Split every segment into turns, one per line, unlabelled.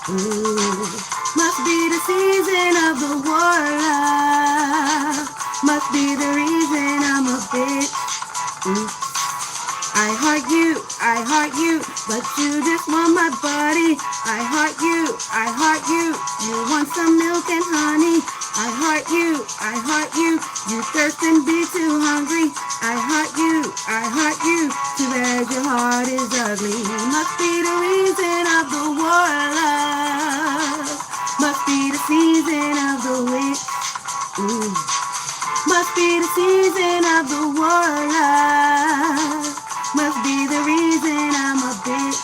Ooh, must be the season of the war love. Must be the reason I'm a bitch. Ooh. I heart you, but you just want my body. I heart you, you want some milk and honey. I heart you thirst and be too hungry. I heart you, too bad your heart is ugly. Must be the reason of the war, love. Must be the season of the witch. Ooh. Must be the season of the war, love. Must be the reason I'm a bitch.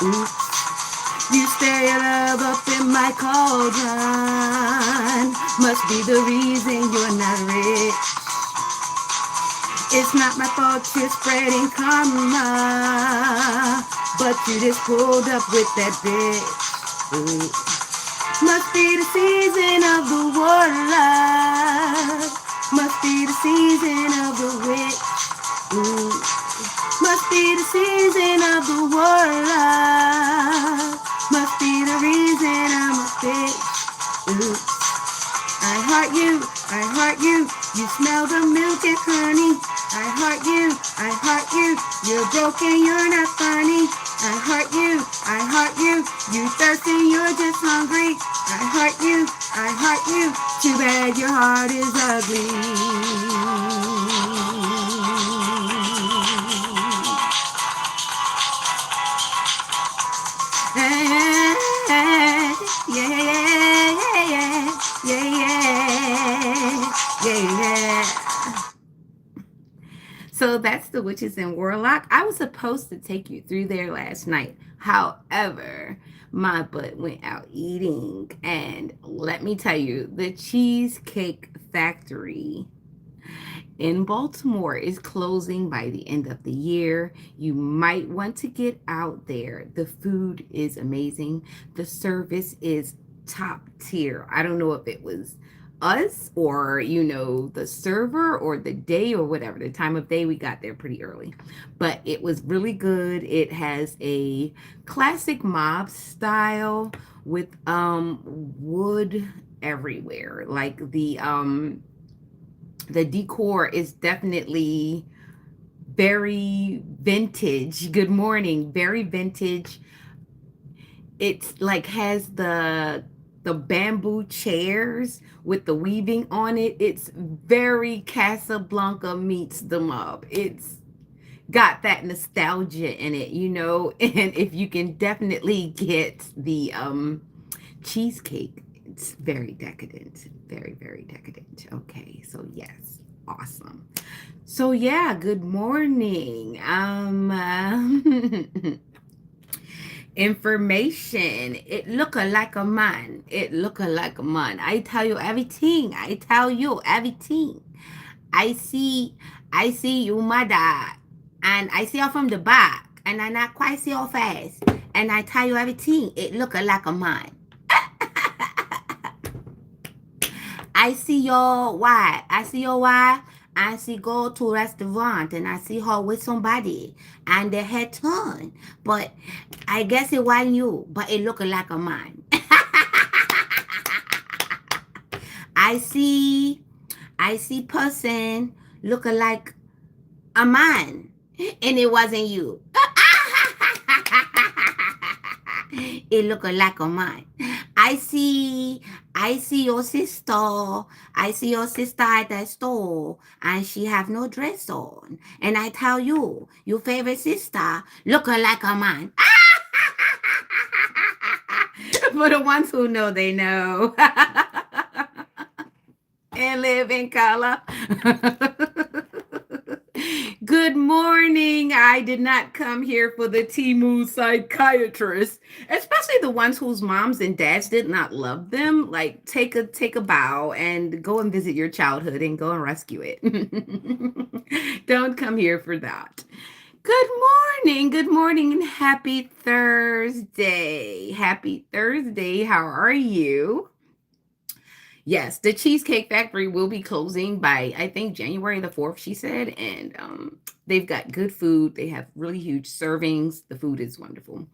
Ooh. You stir your love up in my cauldron. Must be the reason you're not rich. It's not my fault you're spreading karma, but you just pulled up with that bitch. Ooh. Must be the season of the war, love. Must be the season of the witch. Ooh. Must be the season of the war, love. Must be the reason I'm a bitch. Ooh. I heart you, you smell the milk and honey. I heart you, you're broken, you're not funny. I heart you, you thirsty, you're just hungry. I heart you, too bad your heart is ugly. Yeah. So that's the witches and warlock. I was supposed to take you through there last night. However, my butt went out eating. And let me tell you, the Cheesecake Factory in Baltimore is closing by the end of the year. You might want to get out there. The food is amazing. The service is top tier. I don't know if it was us or the server or the day or whatever, the time of day. We got there pretty early, but it was really good. It has a classic mob style with wood everywhere, like the decor is definitely very vintage. Good morning, very vintage. It's like has the bamboo chairs with the weaving on it. It's very Casablanca meets the mob. It's got that nostalgia in it, and if you can definitely get the cheesecake, it's very decadent, very, very decadent. Okay, so yes, awesome. So yeah, good morning. Information. It look like a man. It look like a man. I tell you everything. I tell you everything. I see. I see you, mother, and I see her from the back, and I not quite see her face. And I tell you everything. It look like a man. I see your wife. I see your wife. And she go to restaurant and I see her with somebody and they head turn. But I guess it wasn't you, but it looked like a man. I see person look like a man and it wasn't you. It looked like a man. I see your sister. I see your sister at the store and she have no dress on. And I tell you, your favorite sister look like a man. For the ones who know, they know. And live in color. Good morning. I did not come here for the Timu psychiatrist, especially the ones whose moms and dads did not love them. Like take a bow and go and visit your childhood and go and rescue it. Don't come here for that. Good morning, and happy Thursday. Happy Thursday. How are you? Yes, the Cheesecake Factory will be closing by, I think, January the 4th, she said. And they've got good food. They have really huge servings. The food is wonderful.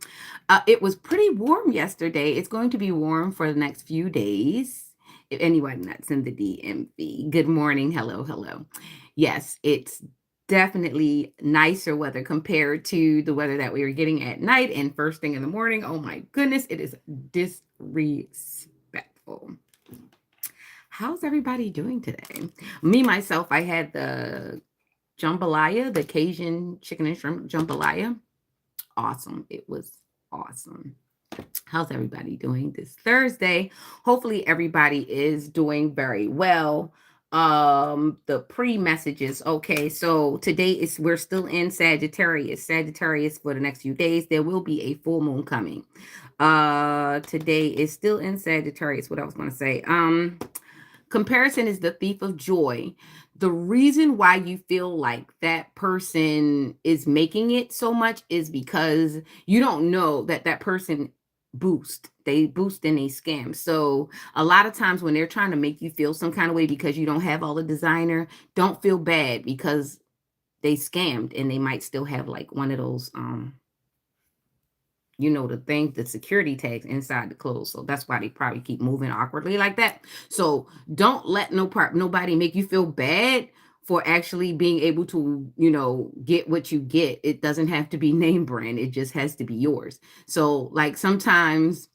It was pretty warm yesterday. It's going to be warm for the next few days. If anyone that's in the DMV, good morning. Hello, hello. Yes, it's definitely nicer weather compared to the weather that we were getting at night and first thing in the morning. Oh my goodness, it is disrespectful. How's everybody doing today? Me, myself, I had the jambalaya, the Cajun chicken and shrimp jambalaya. Awesome. It was awesome. How's everybody doing this Thursday? Hopefully everybody is doing very well. The pre-messages. Okay, so today is we're still in Sagittarius. Sagittarius for the next few days. There will be a full moon coming. Today is still in Sagittarius. What I was going to say. Comparison is the thief of joy. The reason why you feel like that person is making it so much is because you don't know that that person they boost and they scam. So a lot of times when they're trying to make you feel some kind of way because you don't have all the designer, don't feel bad because they scammed and they might still have like one of those the thing, the security tags inside the clothes. So that's why they probably keep moving awkwardly like that. So don't let nobody make you feel bad for actually being able to, get what you get. It doesn't have to be name brand. It just has to be yours. So like sometimes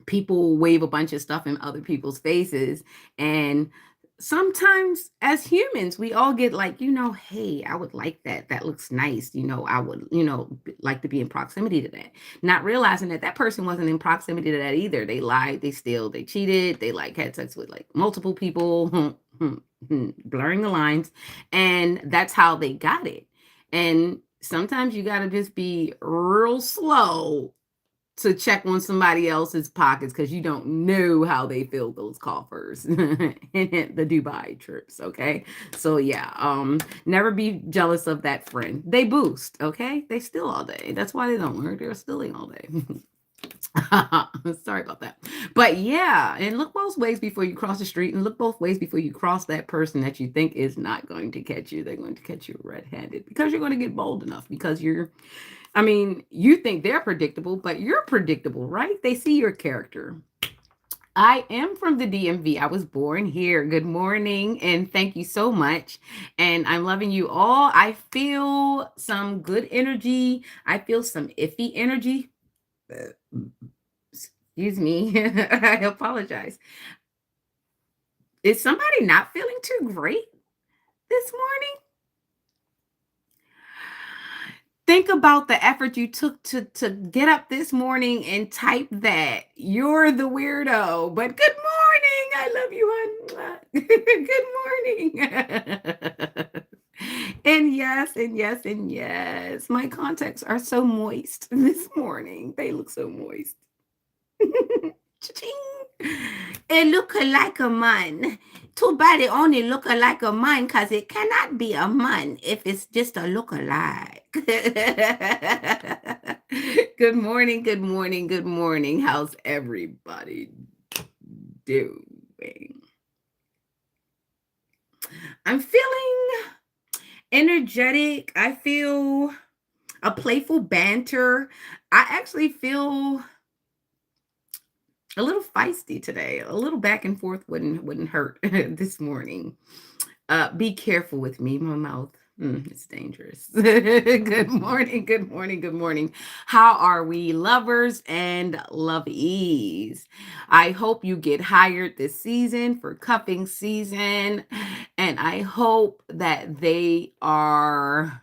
people wave a bunch of stuff in other people's faces, and sometimes as humans we all get like, hey, I would like that looks nice, I would, like to be in proximity to that, not realizing that that person wasn't in proximity to that either. They lied, they steal, they cheated, they like had sex with like multiple people, blurring the lines, and that's how they got it. And sometimes you got to just be real slow to check on somebody else's pockets because you don't know how they fill those coffers in the Dubai trips. Okay. So yeah, never be jealous of that friend. They boost, okay? They steal all day. That's why they don't work. They're stealing all day. Sorry about that. But yeah, and look both ways before you cross the street, and look both ways before you cross that person that you think is not going to catch you. They're going to catch you red-handed because you're going to get bold enough because you think they're predictable, but you're predictable, right? They see your character. I am from the DMV. I was born here. Good morning, and thank you so much. And I'm loving you all. I feel some good energy. I feel some iffy energy. Excuse me. I apologize. Is somebody not feeling too great this morning? Think about the effort you took to get up this morning and type that. You're the weirdo, but good morning. I love you, Good morning. And yes, and yes, and yes. My contacts are so moist this morning. They look so moist. Cha-ching. It look like a man. Too bad it only look like a man because it cannot be a man if it's just a look-alike. Good morning, good morning, good morning. How's everybody doing? I'm feeling energetic. I feel a playful banter. I actually feel a little feisty today. A little back and forth wouldn't hurt this morning. Be careful with me. My mouth, it's dangerous. Good morning, good morning, good morning. How are we, lovers and loveys? I hope you get hired this season for cuffing season, and I hope that they are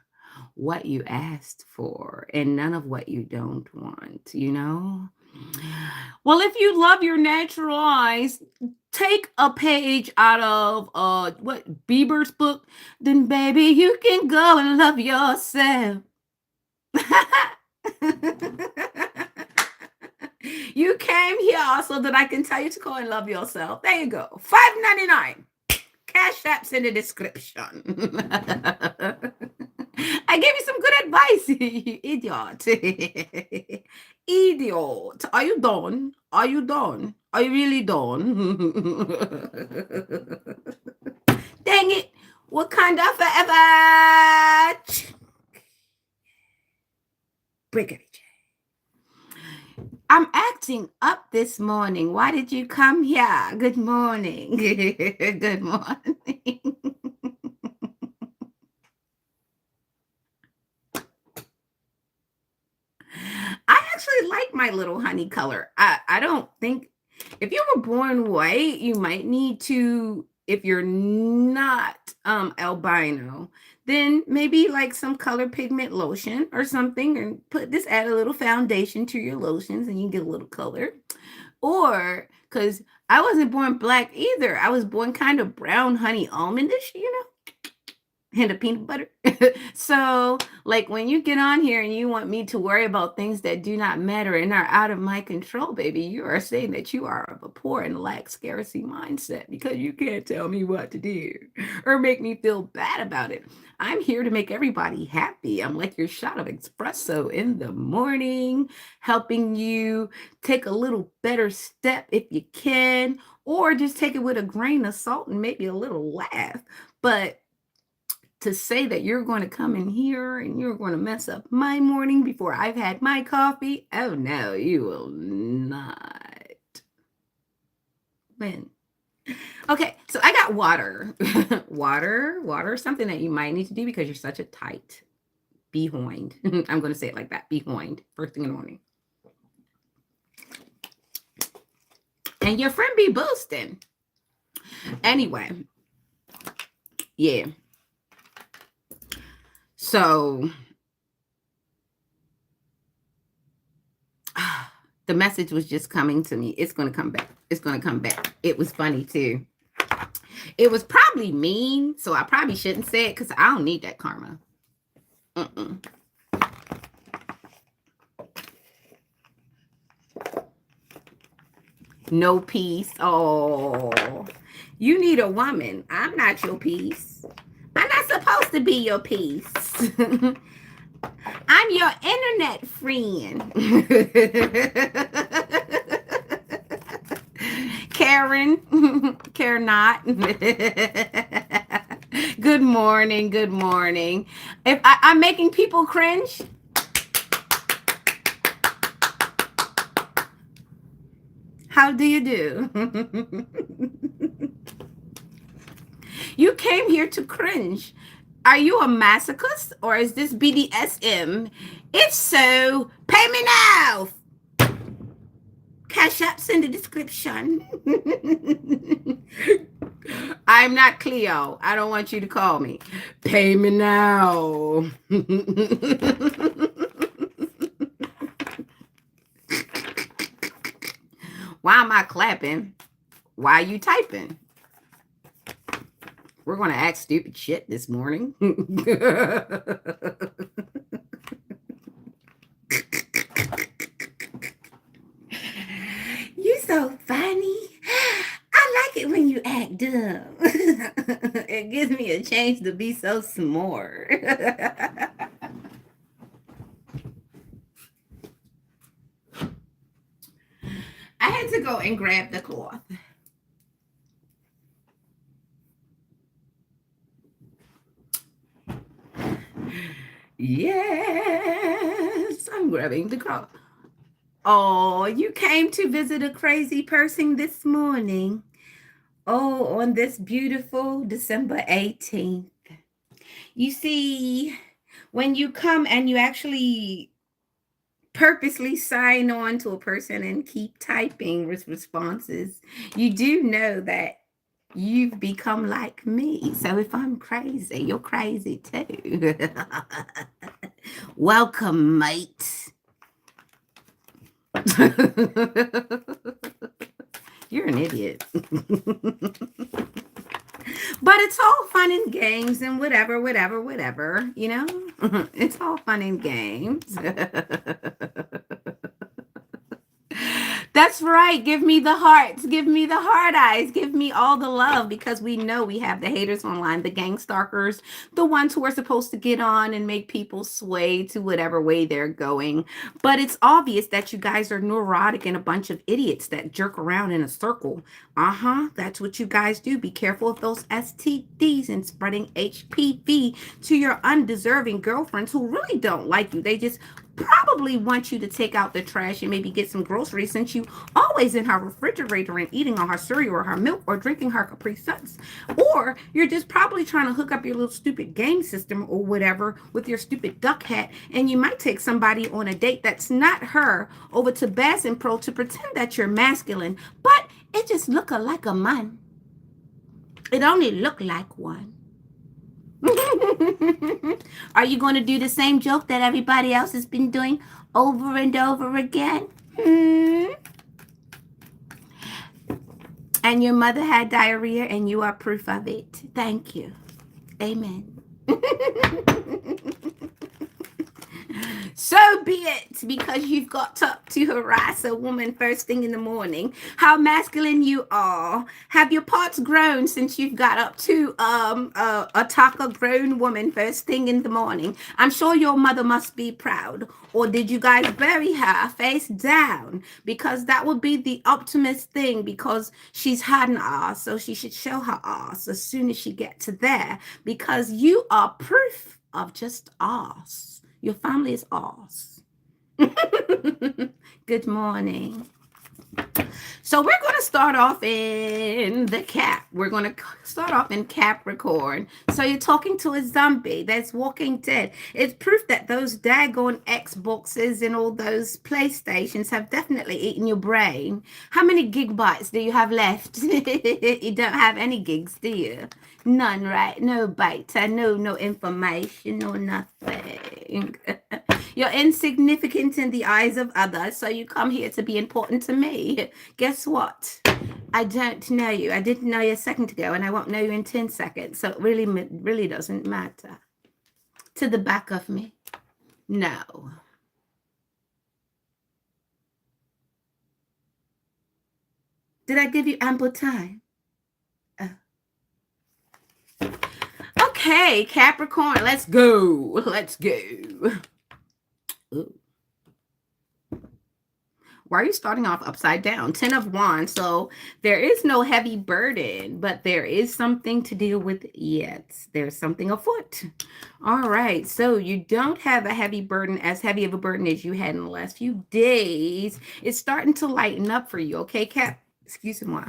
what you asked for and none of what you don't want. Well, if you love your natural eyes, take a page out of what Bieber's book, then baby you can go and love yourself. You came here so that I can tell you to go and love yourself. There you go. $5.99. Cash apps in the description. I gave you some good advice, you idiot. Idiot. Are you done? Are you done? Are you really done? Dang it. Wakanda forever. Brigadity. I'm acting up this morning. Why did you come here? Good morning. Good morning. I actually like my little honey color. I don't think if you were born white, you might need to, if you're not albino, then maybe like some color pigment lotion or something, and add a little foundation to your lotions and you get a little color. Or because I wasn't born black either. I was born kind of brown honey almondish, hint of peanut butter. So, like when you get on here and you want me to worry about things that do not matter and are out of my control, baby, you are saying that you are of a poor and lack scarcity mindset because you can't tell me what to do or make me feel bad about it. I'm here to make everybody happy. I'm like your shot of espresso in the morning, helping you take a little better step if you can, or just take it with a grain of salt and maybe a little laugh. But to say that you're going to come in here and you're going to mess up my morning before I've had my coffee, oh no, you will not win. Okay, so I got water. water, something that you might need to do because you're such a tight behind. I'm going to say it like that, behind, first thing in the morning. And your friend be boosting. Anyway, yeah. So the message was just coming to me. It's going to come back. It's going to come back. It was funny too. It was probably mean, so I probably shouldn't say it because I don't need that karma. No peace. Oh, you need a woman. I'm not your peace. I'm not supposed to be your peace. I'm your internet friend. Karen. Karen not. Good morning. Good morning. If I'm making people cringe. How do you do? You came here to cringe. Are you a masochist or is this BDSM? If so, pay me now. Cash apps in the description. I'm not Cleo. I don't want you to call me. Pay me now. Why am I clapping? Why are you typing? We're going to act stupid shit this morning. You so funny. I like it when you act dumb. It gives me a chance to be so smart. I had to go and grab the cloth. Yes, I'm grabbing the cloth. Oh, you came to visit a crazy person this morning. Oh, on this beautiful December 18th. You see, when you come and you actually purposely sign on to a person and keep typing responses, you do know that you've become like me. So if I'm crazy, you're crazy too. Welcome, mate. You're an idiot. But it's all fun and games and whatever, you know? It's all fun and games. That's right. Give me the hearts. Give me the heart eyes. Give me all the love because we know we have the haters online, the gang stalkers, the ones who are supposed to get on and make people sway to whatever way they're going. But it's obvious that you guys are neurotic and a bunch of idiots that jerk around in a circle. That's what you guys do. Be careful of those STDs and spreading HPV to your undeserving girlfriends who really don't like you. They just probably want you to take out the trash and maybe get some groceries since you always in her refrigerator and eating on her cereal or her milk or drinking her Capri Suns. Or you're just probably trying to hook up your little stupid game system or whatever with your stupid duck hat, and you might take somebody on a date that's not her over to Bass and Pro to pretend that you're masculine, but it just look like a man. It only look like one. Are you going to do the same joke that everybody else has been doing over and over again? And your mother had diarrhea and you are proof of it. Thank you. Amen. So be it, because you've got up to harass a woman first thing in the morning. How masculine you are. Have your parts grown since you've got up to attack a grown woman first thing in the morning? I'm sure your mother must be proud. Or did you guys bury her face down? Because that would be the optimist thing, because she's had an ass, so she should show her ass as soon as she gets to there, because you are proof of just ass. Your family is ours. Good morning. So we're going to start off in the Cap. We're going to start off in Capricorn. So you're talking to a zombie that's walking dead. It's proof that those daggone Xboxes and all those PlayStations have definitely eaten your brain. How many gigabytes do you have left? You don't have any gigs, do you? None, right? No bytes. I know no information, no nothing. You're insignificant in the eyes of others, so you come here to be important to me. Guess what? I don't know you. I didn't know you a second ago, and I won't know you in 10 seconds, so it really doesn't matter. To the back of me? No. Did I give you ample time? Okay, Capricorn, let's go. Let's go. Ooh. Why are you starting off upside down? 10 of Wands. So there is no heavy burden, but there is something to deal with yet. There's something afoot. All right. So you don't have a heavy burden, as heavy of a burden as you had in the last few days. It's starting to lighten up for you. Okay, Cap? Excuse me.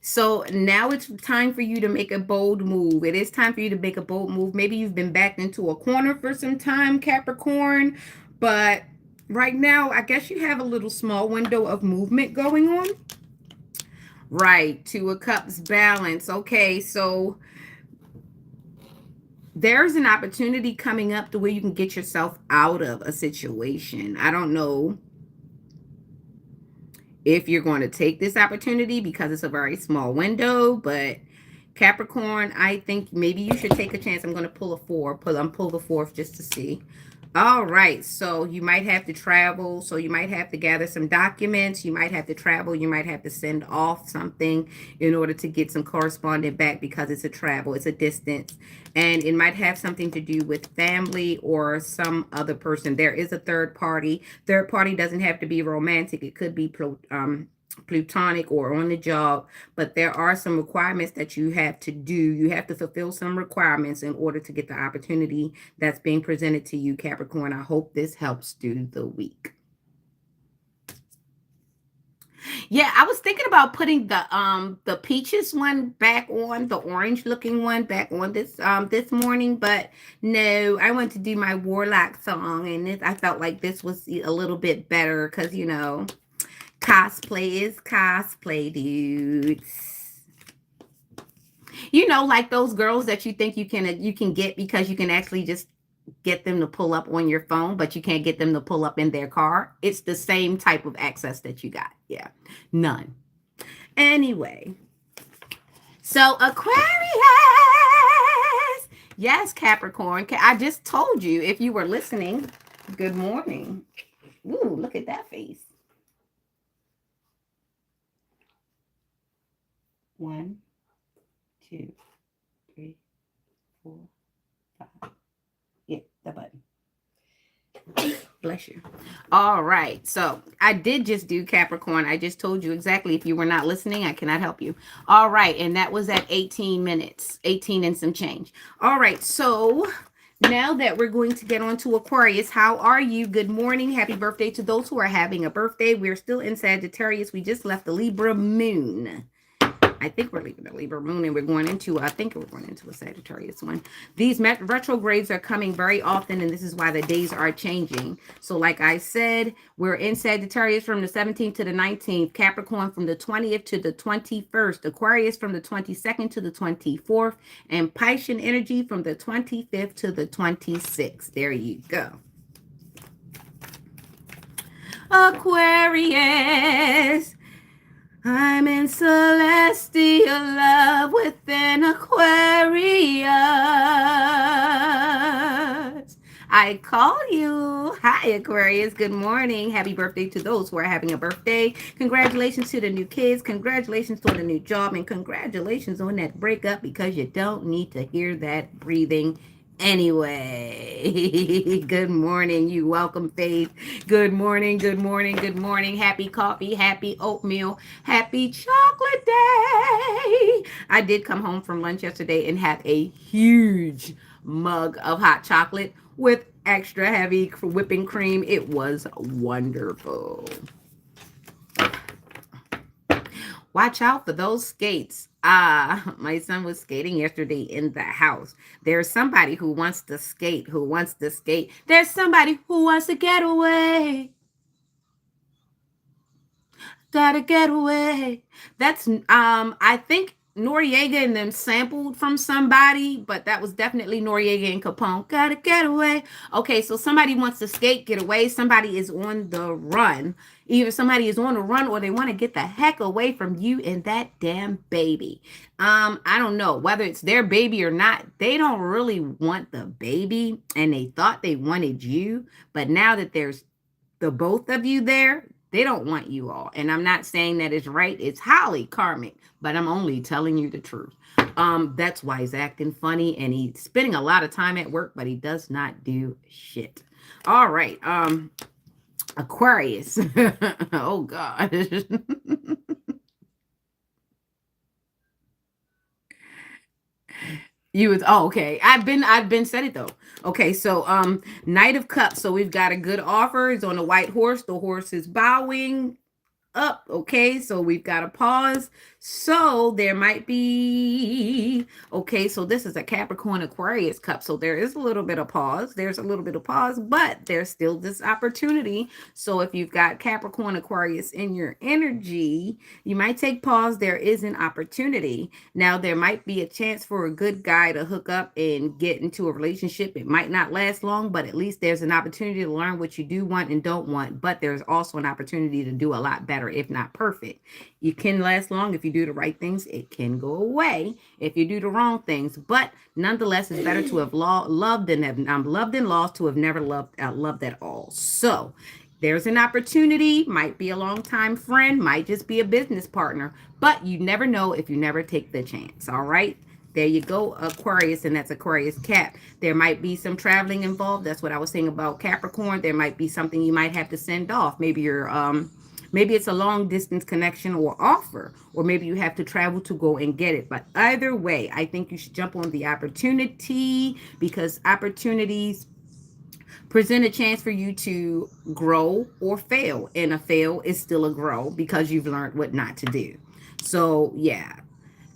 So now it's time for you to make a bold move. It is time for you to make a bold move. Maybe you've been backed into a corner for some time, Capricorn, but right now, I guess you have a little small window of movement going on. Right, Two of Cups balance. Okay, so there's an opportunity coming up to where you can get yourself out of a situation. I don't know if you're going to take this opportunity because it's a very small window, but Capricorn, I think maybe you should take a chance. I'm going to pull a 4. Pull the 4th just to see. All right, so you might have to travel. So you might have to gather some documents. You might have to travel. You might have to send off something in order to get some correspondent back, because it's a travel. It's a distance. And it might have something to do with family or some other person. There is a third party. Third party doesn't have to be romantic. It could be plutonic or on the job, but there are some requirements that you have to do. You have to fulfill some requirements in order to get the opportunity that's being presented to you, Capricorn. I hope this helps through the week. Yeah, I was thinking about putting the peaches one back on, the orange looking one back on this morning, but no, I went to do my Warlock song, and I felt like this was a little bit better because, you know, cosplay is cosplay, dudes. You know, like those girls that you think you can get because you can actually just get them to pull up on your phone, but you can't get them to pull up in their car. It's the same type of access that you got. Yeah, none. Anyway, so Aquarius. Yes, Capricorn. I just told you, if you were listening, good morning. Ooh, look at that face. 1, 2, 3, 4, 5. Yeah, the button. Bless you. All right. So I did just do Capricorn. I just told you exactly. If you were not listening, I cannot help you. All right. And that was at 18 minutes, 18 and some change. All right. So now that we're going to get on to Aquarius, how are you? Good morning. Happy birthday to those who are having a birthday. We're still in Sagittarius. We just left the Libra moon. I think we're leaving the Libra moon and we're going into, I think we're going into a Sagittarius one. These retrogrades are coming very often, and this is why the days are changing. So like I said, we're in Sagittarius from the 17th to the 19th, Capricorn from the 20th to the 21st, Aquarius from the 22nd to the 24th, and Piscean energy from the 25th to the 26th. There you go. Aquarius. I'm in celestial love with an Aquarius. I call you. Hi, Aquarius. Good morning. Happy birthday to those who are having a birthday. Congratulations to the new kids. Congratulations on the new job. And congratulations on that breakup, because you don't need to hear that breathing anyway. Good morning. You welcome, Faith. Good morning. Good morning. Good morning. Happy coffee. Happy oatmeal. Happy chocolate day. I did come home from lunch yesterday and had a huge mug of hot chocolate with extra heavy whipping cream. It was wonderful. Watch out for those skates. My son was skating yesterday in the house. There's somebody who wants to skate, There's somebody who wants to get away. Gotta get away. That's, I think Noriega and them sampled from somebody, but that was definitely Noriega and Capone. Gotta get away. Okay, so somebody wants to skate, get away. Somebody is on the run. Either somebody is on the run or they want to get the heck away from you and that damn baby. I don't know whether it's their baby or not. They don't really want the baby, and they thought they wanted you, but now that there's the both of you there, they don't want you all. And I'm not saying that it's right. It's highly karmic, but I'm only telling you the truth. That's why he's acting funny, and he's spending a lot of time at work, but he does not do shit. All right. Aquarius. Oh God. You was, oh, okay. I've been said it though. Okay, so Knight of Cups. So we've got a good offer. It's on a white horse. The horse is bowing up. Okay, so we've got a pause. So there might be, okay, so this is a Capricorn Aquarius cup. So there is a little bit of pause. There's a little bit of pause, but there's still this opportunity. So if you've got Capricorn Aquarius in your energy, you might take pause. There is an opportunity. Now there might be a chance for a good guy to hook up and get into a relationship. It might not last long, but at least there's an opportunity to learn what you do want and don't want. But there's also an opportunity to do a lot better, if not perfect. You can last long if you do the right things. It can go away if you do the wrong things. But nonetheless, it's better to have loved and lost to have never loved at all. So there's an opportunity. Might be a longtime friend. Might just be a business partner. But you never know if you never take the chance. All right. There you go, Aquarius, and that's Aquarius Cap. There might be some traveling involved. That's what I was saying about Capricorn. There might be something you might have to send off. Maybe maybe it's a long distance connection or offer, or maybe you have to travel to go and get it. But either way, I think you should jump on the opportunity, because opportunities present a chance for you to grow or fail. And a fail is still a grow, because you've learned what not to do. So yeah.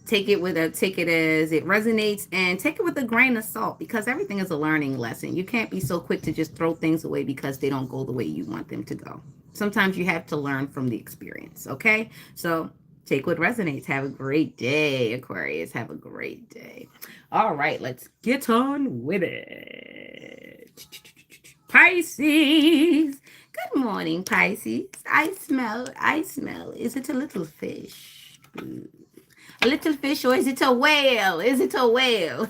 Take it as it resonates, and take it with a grain of salt, because everything is a learning lesson. You can't be so quick to just throw things away because they don't go the way you want them to go. Sometimes you have to learn from the experience. Okay. So take what resonates. Have a great day, Aquarius. Have a great day. All right. Let's get on with it. Pisces. Good morning, Pisces. I smell. Is it a little fish? A little fish, or is it a whale? Is it a whale?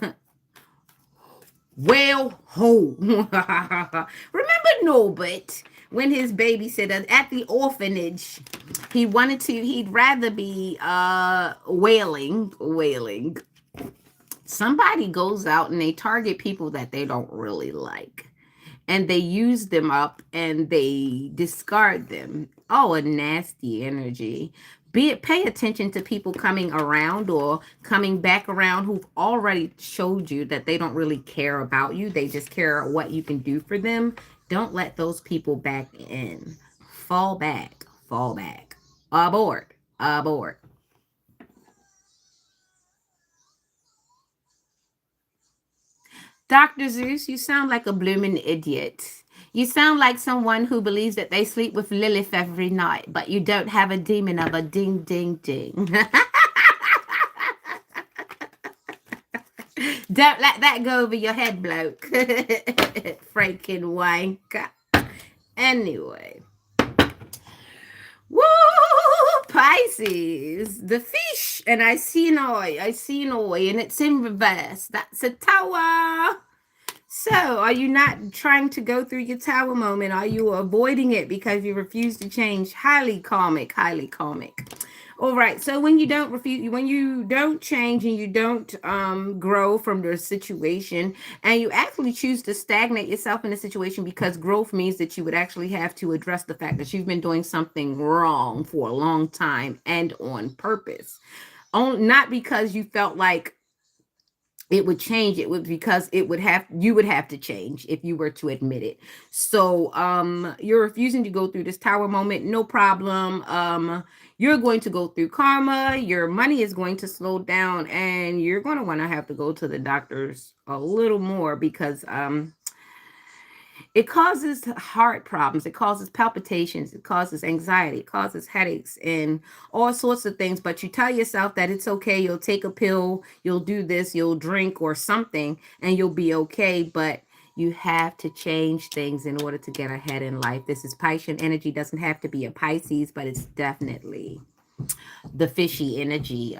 Whale ho. Remember Norbert when his baby said at the orphanage, He'd rather be wailing. Somebody goes out and they target people that they don't really like, and they use them up and they discard them. Oh, a nasty energy. Be it pay attention to people coming around or coming back around who've already showed you that they don't really care about you. They just care what you can do for them. Don't let those people back in. Fall back. Fall back. Abort. Abort. Dr. Zeus, you sound like a blooming idiot. You sound like someone who believes that they sleep with Lilith every night, but you don't have a demon of a ding, ding, ding. Don't let that go over your head, bloke. Freaking wanker. Anyway. Woo! Pisces. The fish. And I see an eye. I see an eye. And it's in reverse. That's a tower. So, are you not trying to go through your tower moment? Are you avoiding it because you refuse to change? Highly karmic, highly karmic. All right. So when you don't change and you don't grow from the situation, and you actually choose to stagnate yourself in a situation, because growth means that you would actually have to address the fact that you've been doing something wrong for a long time and on purpose. Not because you felt like it would change. It would, because you would have to change if you were to admit it. So you're refusing to go through this tower moment. No problem. You're going to go through karma. Your money is going to slow down, and you're going to want to have to go to the doctors a little more, because it causes heart problems, it causes palpitations, it causes anxiety, it causes headaches, and all sorts of things. But you tell yourself that it's okay. You'll take a pill, you'll do this, you'll drink or something, and you'll be okay. But you have to change things in order to get ahead in life. This is Piscean energy. Doesn't have to be a Pisces, but it's definitely the fishy energy.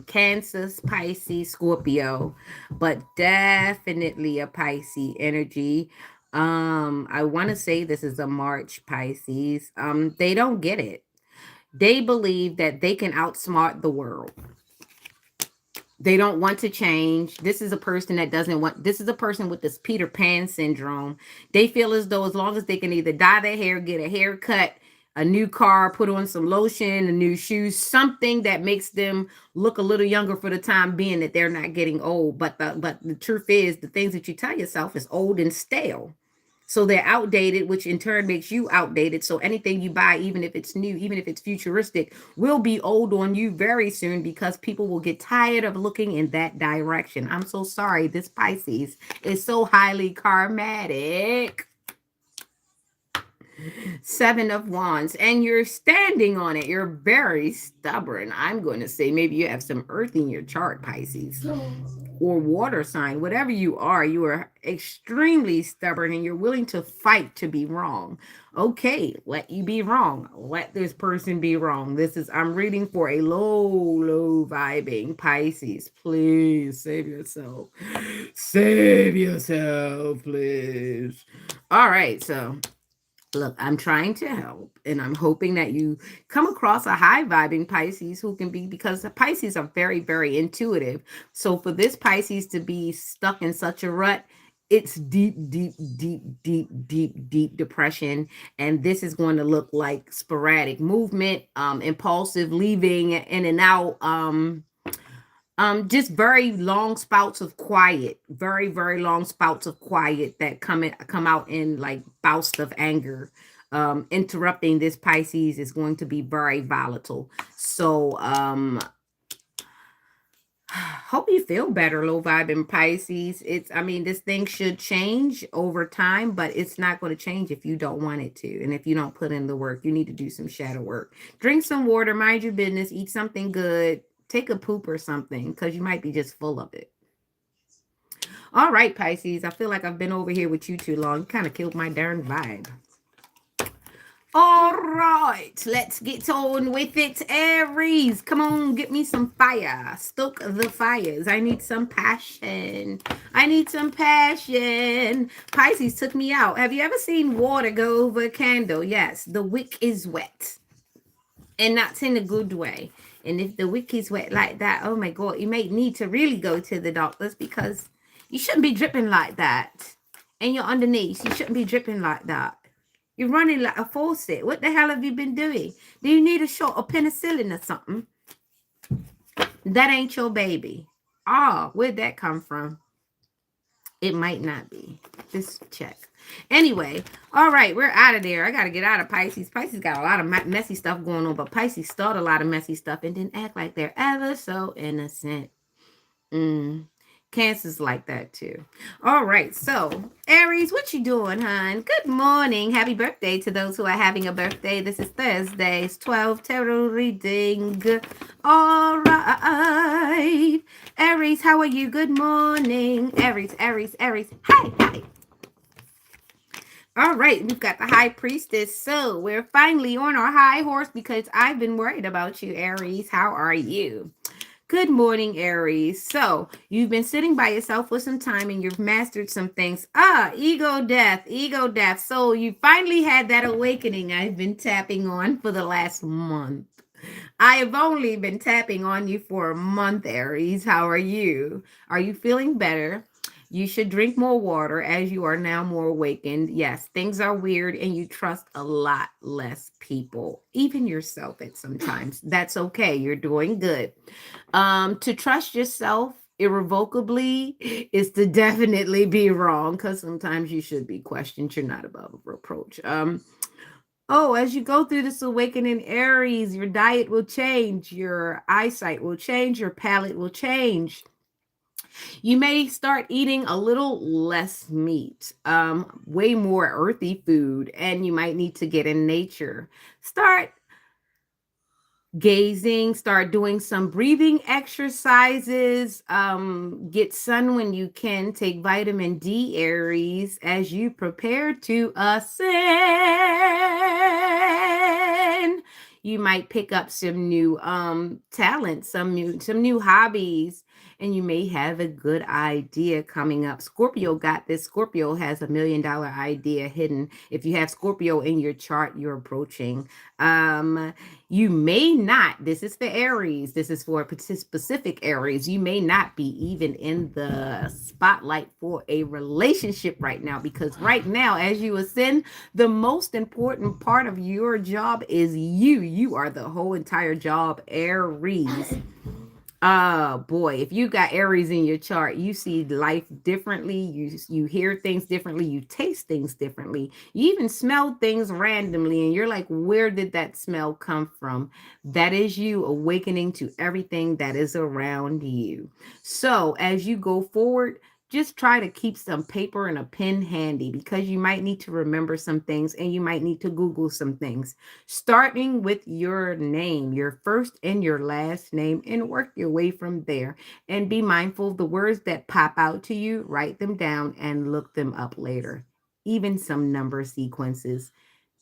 Cancer, Pisces, Scorpio, but definitely a Pisces energy. I want to say this is a March Pisces. They don't get it. They believe that they can outsmart the world. They don't want to change. This is a person that doesn't want, this is a person with this Peter Pan syndrome. They feel as though as long as they can either dye their hair, get a haircut, a new car, put on some lotion, a new shoes, something that makes them look a little younger for the time being, that they're not getting old. But the truth is, the things that you tell yourself is old and stale. So they're outdated, which in turn makes you outdated. So anything you buy, even if it's new, even if it's futuristic, will be old on you very soon, because people will get tired of looking in that direction. I'm so sorry. This Pisces is so highly karmatic. Seven of Wands, and you're standing on it. You're very stubborn. I'm going to say maybe you have some earth in your chart, Pisces, or water sign. Whatever you are extremely stubborn, and you're willing to fight to be wrong. Okay, let you be wrong. Let this person be wrong. I'm reading for a low vibing Pisces. Please save yourself. Save yourself, please. All right, so look, I'm trying to help, and I'm hoping that you come across a high vibing Pisces who can be, because the Pisces are very, very intuitive. So for this Pisces to be stuck in such a rut, it's deep, deep, deep, deep, deep, deep depression. And this is going to look like sporadic movement, impulsive leaving in and out, just very long spouts of quiet, very, very long spouts of quiet that come out in like bouts of anger. Interrupting this Pisces is going to be very volatile. So hope you feel better, low vibe in Pisces. This thing should change over time, but it's not going to change if you don't want it to. And if you don't put in the work, you need to do some shadow work. Drink some water, mind your business, eat something good. Take a poop or something, because you might be just full of it. All right, Pisces. I feel like I've been over here with you too long. You kind of killed my darn vibe. All right, let's get on with it, Aries. Come on, get me some fire. Stoke the fires. I need some passion. I need some passion. Pisces took me out. Have you ever seen water go over a candle? Yes, the wick is wet. and not in a good way. And if the wick is wet like that, oh my God, you may need to really go to the doctors because you shouldn't be dripping like that. And you're underneath, you shouldn't be dripping like that. You're running like a faucet. What the hell have you been doing? Do you need a shot of penicillin or something? That ain't your baby. Ah, where'd that come from? It might not be. Just check. Anyway, all right, we're out of there. I got to get out of Pisces. Pisces got a lot of messy stuff going on, but Pisces start a lot of messy stuff and didn't act like they're ever so innocent. Cancer's like that too. All right, so Aries, what you doing, hon? Good morning. Happy birthday to those who are having a birthday. This is Thursday's 12 tarot reading. All right. Aries, how are you? Good morning. Aries, Aries, Aries. Hi, hi. All right, we've got the High Priestess. So we're finally on our high horse because I've been worried about you, Aries. How are you? Good morning, Aries. So you've been sitting by yourself for some time and you've mastered some things. Ego death, ego death. So you finally had that awakening I've been tapping on for the last month. I have only been tapping on you for a month, Aries. How are you? Are you feeling better? You should drink more water as you are now more awakened. Yes, things are weird and you trust a lot less people, even yourself at sometimes. That's okay. You're doing good. To trust yourself irrevocably is to definitely be wrong because sometimes you should be questioned. You're not above reproach. Oh, as you go through this awakening, Aries, your diet will change, your eyesight will change, your palate will change. You may start eating a little less meat, way more earthy food, and you might need to get in nature. Start gazing, start doing some breathing exercises, get sun when you can, take vitamin D, Aries, as you prepare to ascend. You might pick up some new talents, some new hobbies, and you may have a good idea coming up. Scorpio got this. Scorpio has $1 million idea hidden. If you have Scorpio in your chart, you're approaching. You may not, this is for Aries, this is for specific Aries, you may not be even in the spotlight for a relationship right now, because right now, as you ascend, the most important part of your job is you. You are the whole entire job, Aries. Boy, if you got Aries in your chart, you see life differently, you hear things differently, you taste things differently, you even smell things randomly, and you're like, where did that smell come from? That is you awakening to everything that is around you. So as you go forward, just try to keep some paper and a pen handy, because you might need to remember some things and you might need to Google some things. Starting with your name, your first and your last name, and work your way from there. And be mindful of the words that pop out to you, write them down and look them up later. Even some number sequences.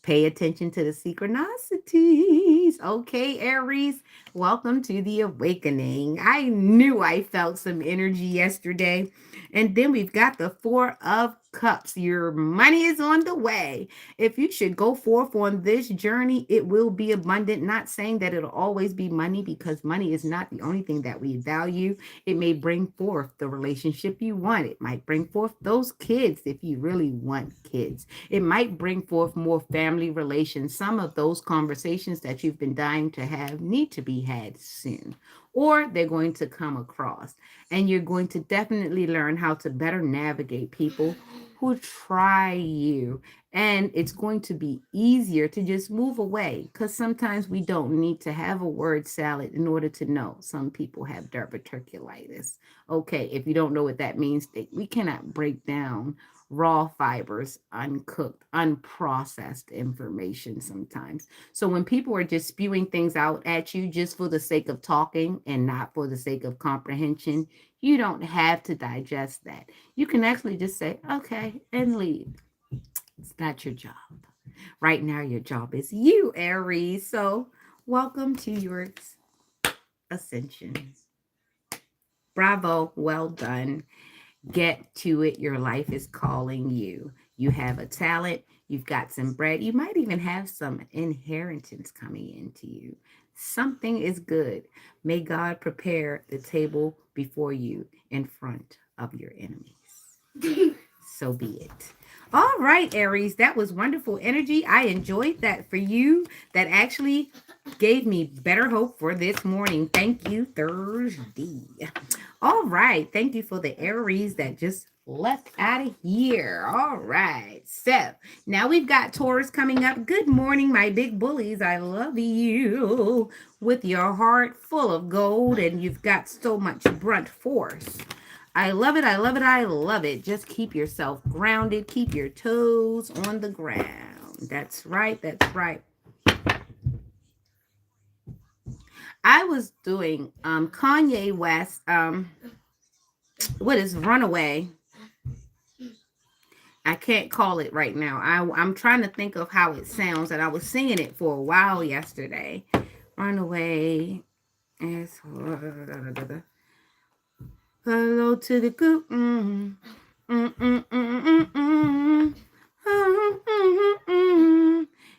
Pay attention to the synchronicities. Okay, Aries, welcome to the awakening. I knew I felt some energy yesterday. And then we've got the Four of Cups. Your money is on the way. If you should go forth on this journey, it will be abundant. Not saying that it'll always be money, because money is not the only thing that we value. It may bring forth the relationship you want. It might bring forth those kids if you really want kids. It might bring forth more family relations. Some of those conversations that you've been dying to have need to be had soon, or they're going to come across. And you're going to definitely learn how to better navigate people who try you. And it's going to be easier to just move away, because sometimes we don't need to have a word salad in order to know some people have diverticulitis. Okay, if you don't know what that means, we cannot break down raw fibers, uncooked, unprocessed information sometimes. So when people are just spewing things out at you just for the sake of talking and not for the sake of comprehension, you don't have to digest that. You can actually just say, okay, and leave. It's not your job. Right now, your job is you, Aries. So welcome to your ascension. Bravo. Well done. Get to it. Your life is calling you. You have a talent. You've got some bread. You might even have some inheritance coming into you. Something is good. May God prepare the table before you in front of your enemies. So be it. All right, Aries, that was wonderful energy. I enjoyed that for you. That actually gave me better hope for this morning. Thank you, Thursday. All right. Thank you for the Aries that just left out of here. All right. So now we've got Taurus coming up. Good morning, my big bullies. I love you with your heart full of gold, and you've got so much brunt force. I love it. I love it. I love it. Just keep yourself grounded. Keep your toes on the ground. That's right. That's right. I was doing Kanye West, what is Runaway? I can't call it right now. I'm trying to think of how it sounds, and I was singing it for a while yesterday. Runaway. Hello to the good.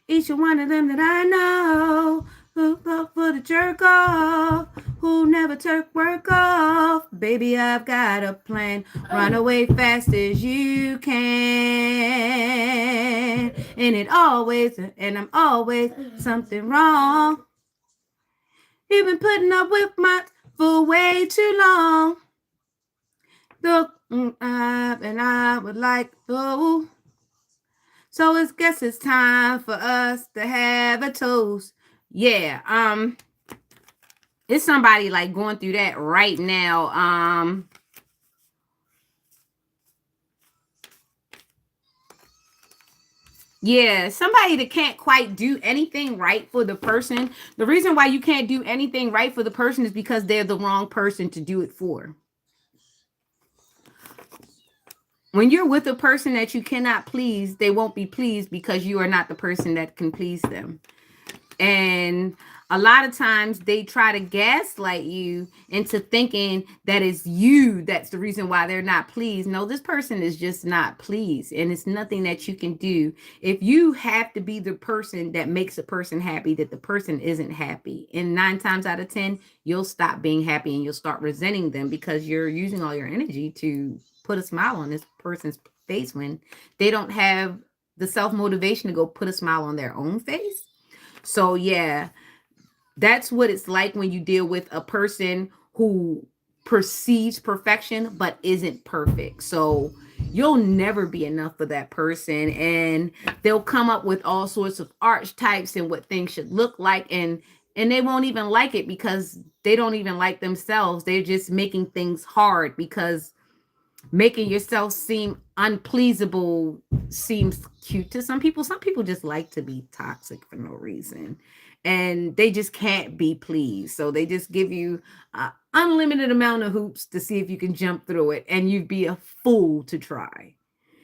Each one of them that I know who up for the jerk off, who never took work off. Baby, I've got a plan. Run away fast as you can. And I'm always something wrong. You've been putting up with my for way too long. Look, and I would like to. So I guess it's time for us to have a toast. Yeah, it's somebody like going through that right now. Yeah, somebody that can't quite do anything right for the person. The reason why you can't do anything right for the person is because they're the wrong person to do it for. When you're with a person that you cannot please, they won't be pleased because you are not the person that can please them. And a lot of times they try to gaslight you into thinking that it's you that's the reason why they're not pleased. No, this person is just not pleased, and it's nothing that you can do. If you have to be the person that makes a person happy, that the person isn't happy, and 9 times out of 10 you'll stop being happy and you'll start resenting them because you're using all your energy to put a smile on this person's face when they don't have the self-motivation to go put a smile on their own face. So yeah, that's what it's like when you deal with a person who perceives perfection but isn't perfect. So you'll never be enough for that person, and they'll come up with all sorts of archetypes and what things should look like, and they won't even like it because they don't even like themselves. They're just making things hard because making yourself seem unpleasable seems cute to some people. Some people just like to be toxic for no reason, and they just can't be pleased. So they just give you an unlimited amount of hoops to see if you can jump through it, and you'd be a fool to try.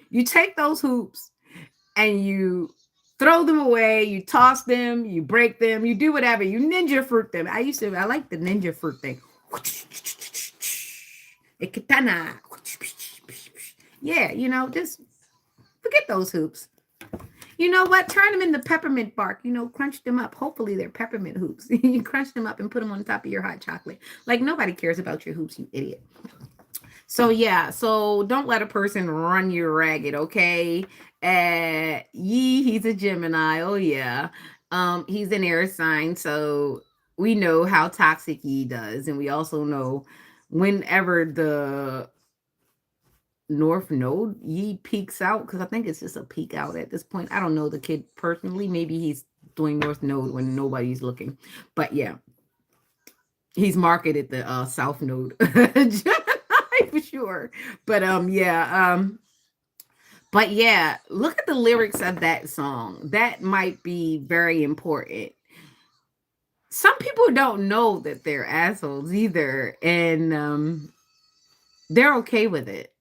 You take those hoops and you throw them away, you toss them, you break them, you do whatever, you ninja fruit them. I like the ninja fruit thing. A katana. Yeah, just forget those hoops. You know what? Turn them into peppermint bark. Crunch them up. Hopefully they're peppermint hoops. You crunch them up and put them on top of your hot chocolate. Like nobody cares about your hoops, you idiot. So yeah, so don't let a person run you ragged, okay? He's a Gemini. Oh yeah. He's an air sign, so we know how toxic Yi does, and we also know whenever the North Node Yi peaks out, because I think it's just a peak out at this point. I don't know the kid personally. Maybe he's doing North Node when nobody's looking, but yeah, he's marketed the South Node for sure. But but yeah, look at the lyrics of that song. That might be very important. Some people don't know that they're assholes either, and they're okay with it.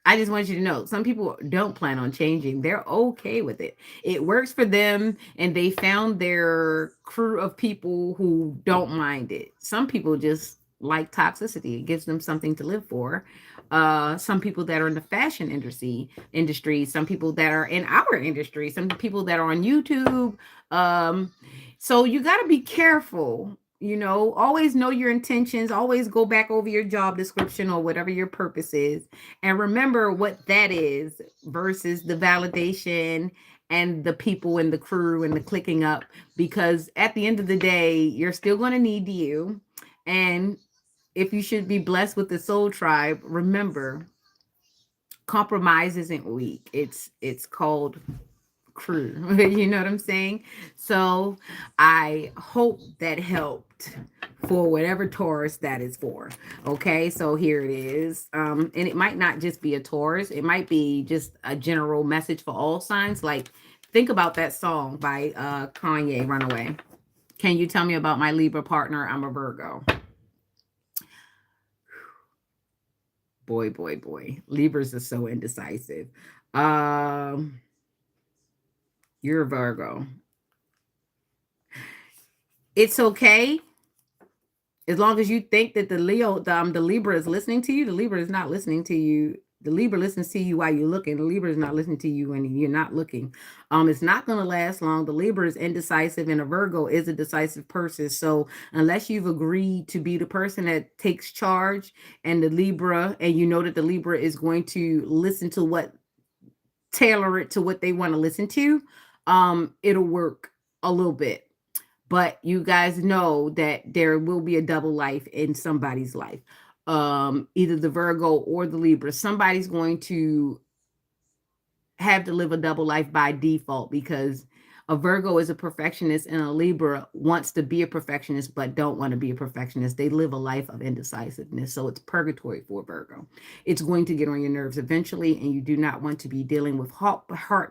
I just want you to know, some people don't plan on changing. They're okay with it. It works for them, and they found their crew of people who don't mind it. Some people just like toxicity. It gives them something to live for. Some people that are in the fashion industry, some people that are in our industry, some people that are on YouTube. Um, so you got to be careful. Always know your intentions. Always go back over your job description or whatever your purpose is, and remember what that is versus the validation and the people and the crew and the clicking up. Because at the end of the day, you're still going to need you. And if you should be blessed with the soul tribe, remember, compromise isn't weak. It's called crew. You know what I'm saying? So I hope that helped for whatever Taurus that is for. Okay, so here it is. And it might not just be a Taurus, it might be just a general message for all signs. Like, think about that song by Kanye, Runaway. Can you tell me about my Libra partner? I'm a Virgo. Boy, boy, boy. Libras are so indecisive. Um, you're a Virgo. It's okay as long as you think that the Libra is listening to you. The Libra is not listening to you. The Libra listens to you while you're looking. The Libra is not listening to you when you're not looking. It's not going to last long. The Libra is indecisive, and a Virgo is a decisive person. So unless you've agreed to be the person that takes charge, and the Libra, and you know that the Libra is going to listen to tailor it to what they want to listen to, it'll work a little bit. But you guys know that there will be a double life in somebody's life. Either the Virgo or the Libra. Somebody's going to have to live a double life by default, because a Virgo is a perfectionist and a Libra wants to be a perfectionist but don't want to be a perfectionist. They live a life of indecisiveness. So it's purgatory for Virgo. It's going to get on your nerves eventually, and you do not want to be dealing with heart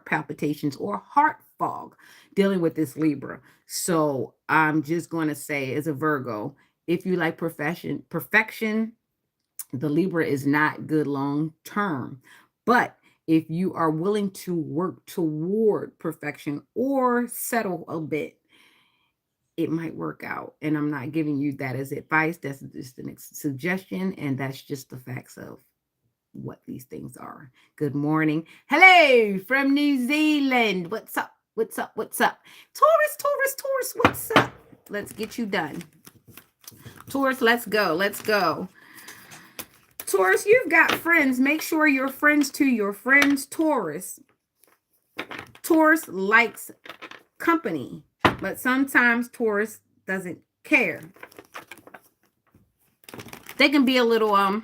palpitations or heart fog dealing with this Libra. So I'm just going to say, as a Virgo, if you like perfection, the Libra is not good long term. But if you are willing to work toward perfection or settle a bit, it might work out. And I'm not giving you that as advice. That's just a suggestion. And that's just the facts of what these things are. Good morning. Hello from New Zealand. What's up? What's up? What's up? Taurus, what's up? Let's get you done. Taurus, let's go. Let's go. Taurus, you've got friends. Make sure you're friends to your friends. Taurus likes company, but sometimes Taurus doesn't care. They can be a little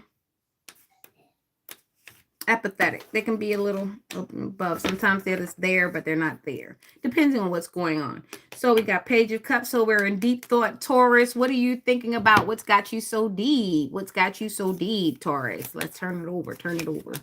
apathetic. They can be a little above. Sometimes they're just there, but they're not there. Depending on what's going on. So we got Page of Cups. So we're in deep thought. Taurus, what are you thinking about? What's got you so deep? What's got you so deep, Taurus? Let's turn it over. Turn it over.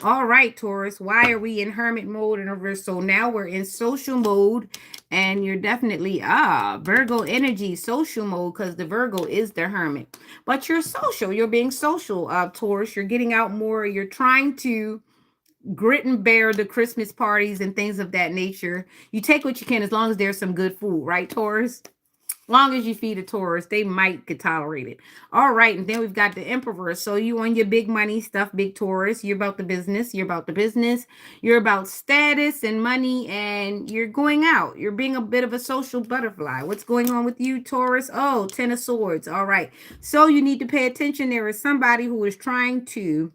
All right, Taurus. Why are we in hermit mode in reverse? So now we're in social mode, and you're definitely Virgo energy, social mode, because the Virgo is the hermit. But you're social. You're being social, Taurus. You're getting out more. You're trying to grit and bear the Christmas parties and things of that nature. You take what you can as long as there's some good food, right, Taurus? Long as you feed a Taurus, they might could tolerate it. All right, and then we've got the Emperor. So you on your big money stuff, big Taurus. You're about the business. You're about the business. You're about status and money, and you're going out. You're being a bit of a social butterfly. What's going on with you, Taurus? Oh, Ten of Swords. All right. So you need to pay attention. There is somebody who is trying to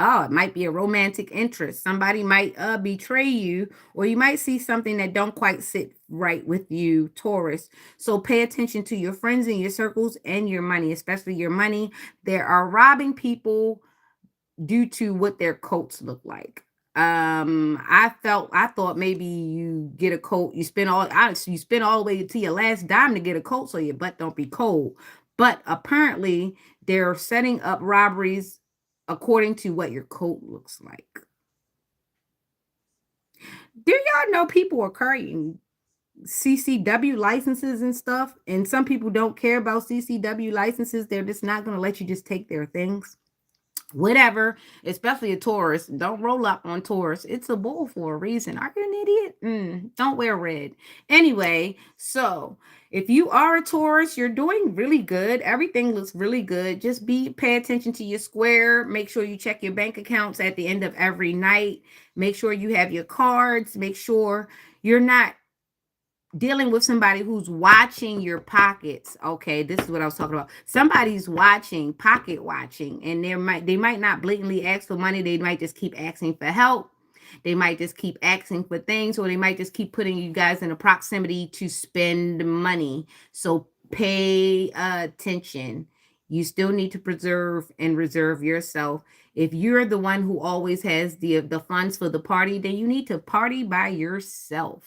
it might be a romantic interest. Somebody might betray you, or you might see something that don't quite sit right with you, Taurus. So pay attention to your friends and your circles and your money, especially your money. There are robbing people due to what their coats look like. I thought maybe you get a coat, you spend all the way to your last dime to get a coat so your butt don't be cold. But apparently they're setting up robberies according to what your coat looks like. Do y'all know people are carrying CCW licenses and stuff? And some people don't care about CCW licenses. They're just not going to let you just take their things. whatever, especially a Taurus. Don't roll up on Taurus. It's a bull for a reason. Are you an idiot? Don't wear red. Anyway, so if you are a Taurus, you're doing really good. Everything looks really good. Just pay attention to your square. Make sure you check your bank accounts at the end of every night. Make sure you have your cards. Make sure you're not dealing with somebody who's watching your pockets. Okay, this is what I was talking about. Somebody's watching, pocket watching, and they might not blatantly ask for money. They might just keep asking for help. They might just keep asking for things, or they might just keep putting you guys in a proximity to spend money. So pay attention. You still need to preserve and reserve yourself. If you're the one who always has the funds for the party, then you need to party by yourself.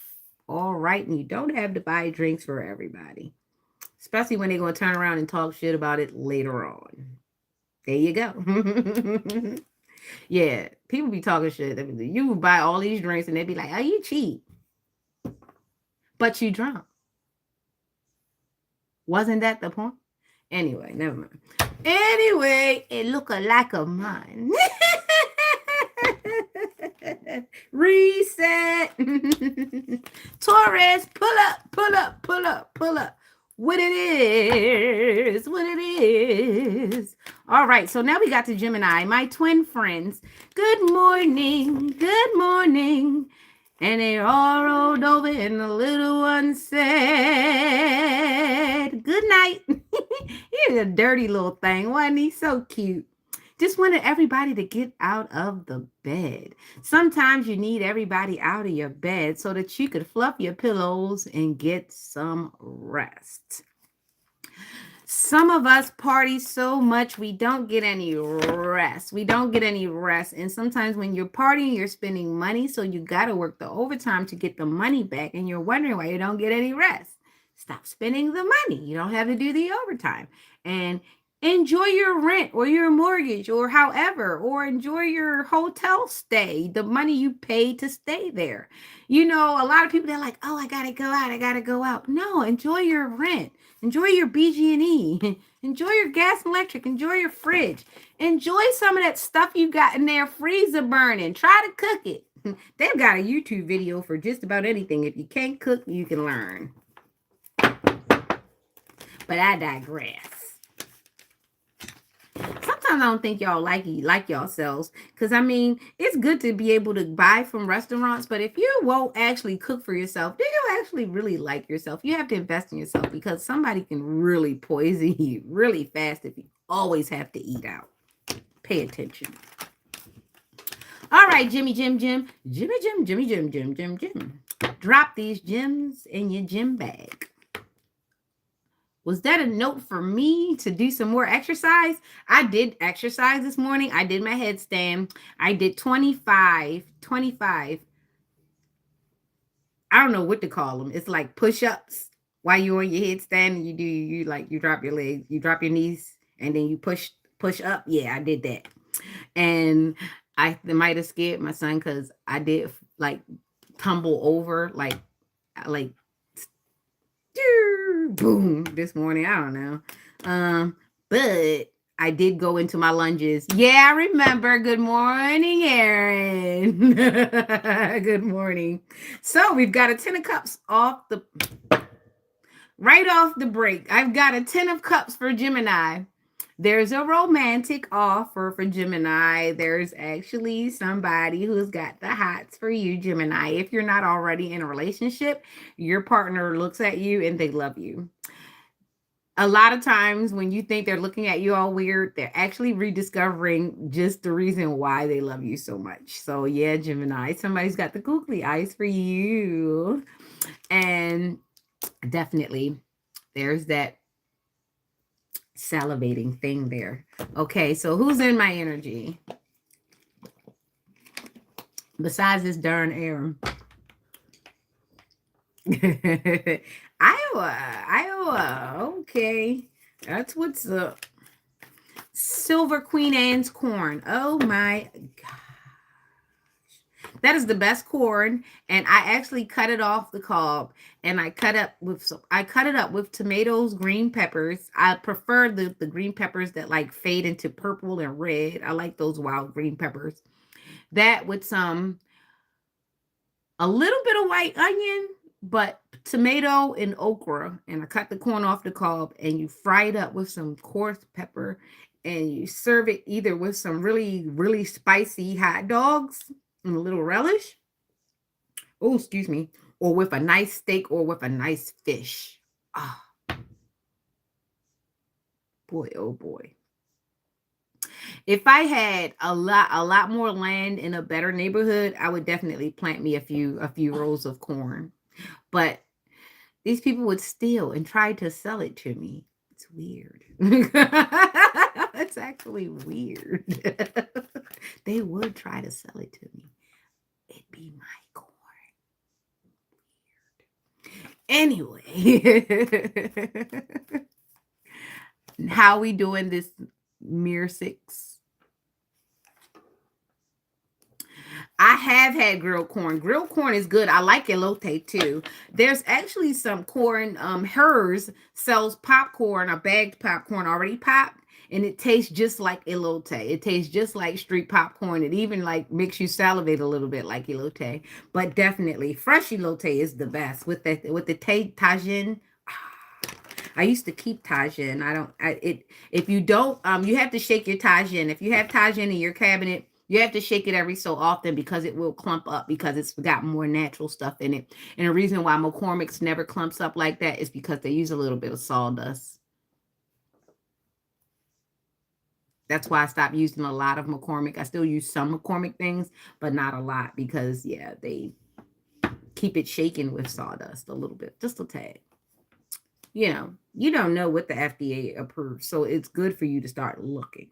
All right, and you don't have to buy drinks for everybody, especially when they're going to turn around and talk shit about it later on. There you go. Yeah, people be talking shit. You buy all these drinks and they be like, "Oh, you cheap," but you drunk. Wasn't that the point? Anyway, never mind. Anyway, it look like a mine. Reset. Taurus, pull up, pull up, pull up, pull up. What it is, what it is. All right, so now we got to Gemini, my twin friends. Good morning, good morning. And they all rolled over and the little one said, good night. He's a dirty little thing. Wasn't he so cute? Just wanted everybody to get out of the bed. Sometimes you need everybody out of your bed so that you could fluff your pillows and get some rest. Some of us party so much we don't get any rest. We don't get any rest. And sometimes when you're partying, you're spending money. So you got to work the overtime to get the money back. And you're wondering why you don't get any rest. Stop spending the money. You don't have to do the overtime. And enjoy your rent or your mortgage or however, or enjoy your hotel stay, the money you pay to stay there. You know, a lot of people, they're like, oh, I got to go out. I got to go out. No, enjoy your rent. Enjoy your BG&E. Enjoy your gas and electric. Enjoy your fridge. Enjoy some of that stuff you got in there, freezer burning. Try to cook it. They've got a YouTube video for just about anything. If you can't cook, you can learn. But I digress. Sometimes I don't think y'all like yourselves, because I mean, it's good to be able to buy from restaurants, but if you won't actually cook for yourself, do you actually really like yourself? You have to invest in yourself, because somebody can really poison you really fast if you always have to eat out. Pay attention. All right, Jimmy Jim. Drop these gems in your gym bag. Was that a note for me to do some more exercise? I did exercise this morning. I did my headstand. I did 25. I don't know what to call them. It's like push-ups while you're on your headstand. And you drop your legs, you drop your knees, and then you push up. Yeah, I did that. And I might have scared my son because I did like tumble over, like boom this morning. I don't know. But I did go into my lunges. Yeah, I remember. Good morning, Erin. Good morning. So we've got a 10 of cups right off the break. I've got a 10 of cups for Gemini. There's a romantic offer for Gemini. There's actually somebody who's got the hots for you, Gemini. If you're not already in a relationship, your partner looks at you and they love you. A lot of times when you think they're looking at you all weird, they're actually rediscovering just the reason why they love you so much. So yeah, Gemini, somebody's got the googly eyes for you. And definitely there's that salivating thing there. Okay, so who's in my energy besides this darn Aaron? Iowa. Okay, that's what's up. Silver Queen Anne's corn. Oh my gosh. That is the best corn, and I actually cut it off the cob, and I cut it up with tomatoes, green peppers. I prefer the green peppers that like fade into purple and red. I like those wild green peppers. That with some a little bit of white onion, but tomato and okra. And I cut the corn off the cob, and you fry it up with some coarse pepper, and you serve it either with some really, really spicy hot dogs and a little relish. Oh, excuse me. Or with a nice steak or with a nice fish. Ah, boy, oh boy. If I had a lot more land in a better neighborhood, I would definitely plant me a few rows of corn. But these people would steal and try to sell it to me. It's weird. It's actually weird. They would try to sell it to me. It'd be my corn. Anyway, how we doing this mirror six? I have had grilled corn. Grilled corn is good. I like elote too. There's actually some corn. Hers sells popcorn, a bagged popcorn already popped, and it tastes just like elote. It tastes just like street popcorn. It even like makes you salivate a little bit like elote. But definitely, fresh elote is the best with the tajin. I used to keep Tajin. I don't. If you don't, you have to shake your Tajin. If you have Tajin in your cabinet, you have to shake it every so often because it will clump up because it's got more natural stuff in it. And the reason why McCormick's never clumps up like that is because they use a little bit of sawdust. That's why I stopped using a lot of McCormick. I still use some McCormick things, but not a lot because yeah, they keep it shaken with sawdust a little bit, just a tad. You don't know what the FDA approves, so it's good for you to start looking.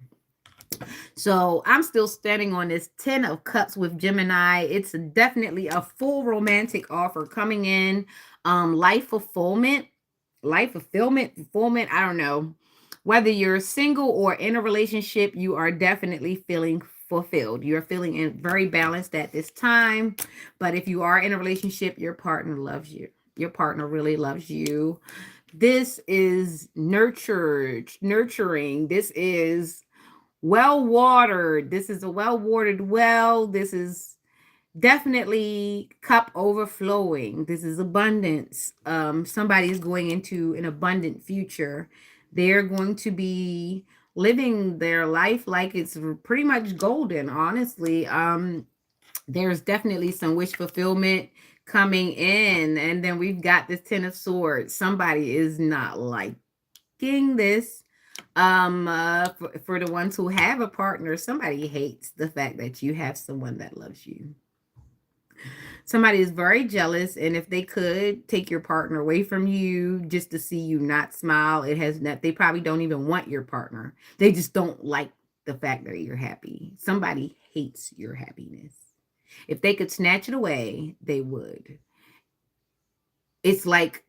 So I'm still standing on this 10 of cups with Gemini. It's definitely a full romantic offer coming in. Life fulfillment, fulfillment. I don't know. Whether you're single or in a relationship, you are definitely feeling fulfilled. You're feeling very balanced at this time. But if you are in a relationship, your partner loves you. Your partner really loves you. This is nurturing. This is well watered. This is a well watered well. This is definitely cup overflowing. This is abundance. Somebody is going into an abundant future. They're going to be living their life like it's pretty much golden, honestly. There's definitely some wish fulfillment coming in. And then we've got this 10 of swords. Somebody is not liking this. For the ones who have a partner, somebody hates the fact that you have someone that loves you. Somebody is very jealous, and if they could take your partner away from you just to see you not smile, it has not. They probably don't even want your partner. They just don't like the fact that you're happy. Somebody hates your happiness. If they could snatch it away, they would. It's like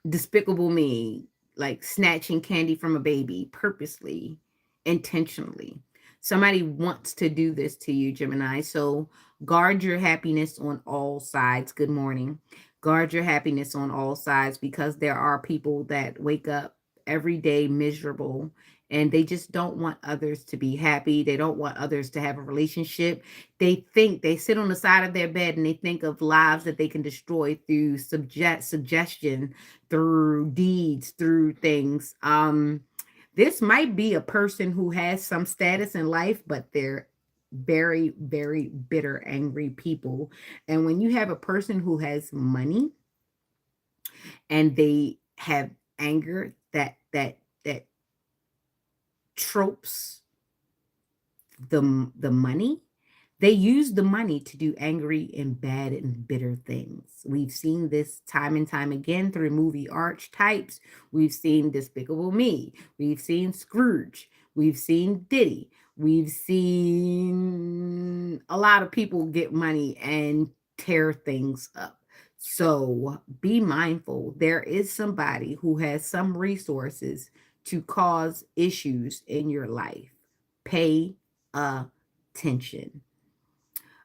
Despicable Me, like snatching candy from a baby purposely, intentionally. Somebody wants to do this to you, Gemini. So guard your happiness on all sides. Good morning. Guard your happiness on all sides because there are people that wake up every day miserable and they just don't want others to be happy. They don't want others to have a relationship. They sit on the side of their bed and they think of lives that they can destroy through suggestion, through deeds, through things. This might be a person who has some status in life, but they're very, very bitter, angry people. And when you have a person who has money and they have anger that tropes the money, they use the money to do angry and bad and bitter things. We've seen this time and time again through movie archetypes. We've seen Despicable Me. We've seen Scrooge. We've seen Diddy. We've seen a lot of people get money and tear things up. So be mindful. There is somebody who has some resources to cause issues in your life. Pay attention.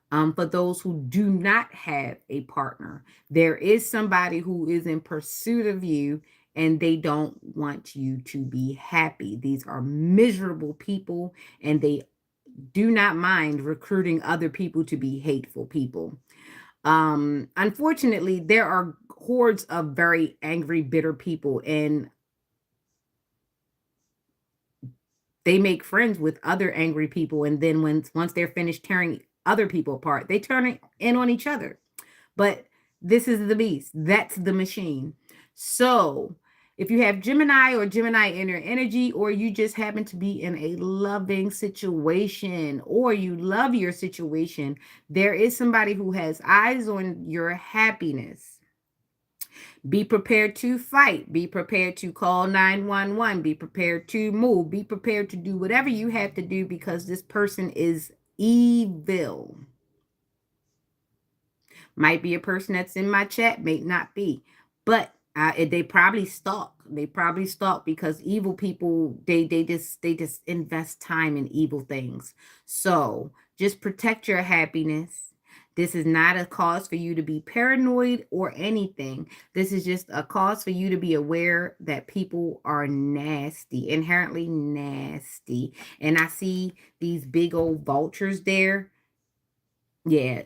For those who do not have a partner, there is somebody who is in pursuit of you and they don't want you to be happy. These are miserable people and they do not mind recruiting other people to be hateful people. Unfortunately, there are hordes of very angry, bitter people, and they make friends with other angry people. And then once they're finished tearing other people apart, they turn in on each other. But this is the beast. That's the machine. So if you have Gemini or Gemini inner energy, or you just happen to be in a loving situation, or you love your situation, there is somebody who has eyes on your happiness. Be prepared to fight. Be prepared to call 911. Be prepared to move. Be prepared to do whatever you have to do because this person is evil. Might be a person that's in my chat, may not be. But they probably stalk. They probably stalk because evil people, they just invest time in evil things. So just protect your happiness. This is not a cause for you to be paranoid or anything. This is just a cause for you to be aware that people are nasty, inherently nasty. And I see these big old vultures there. Yeah,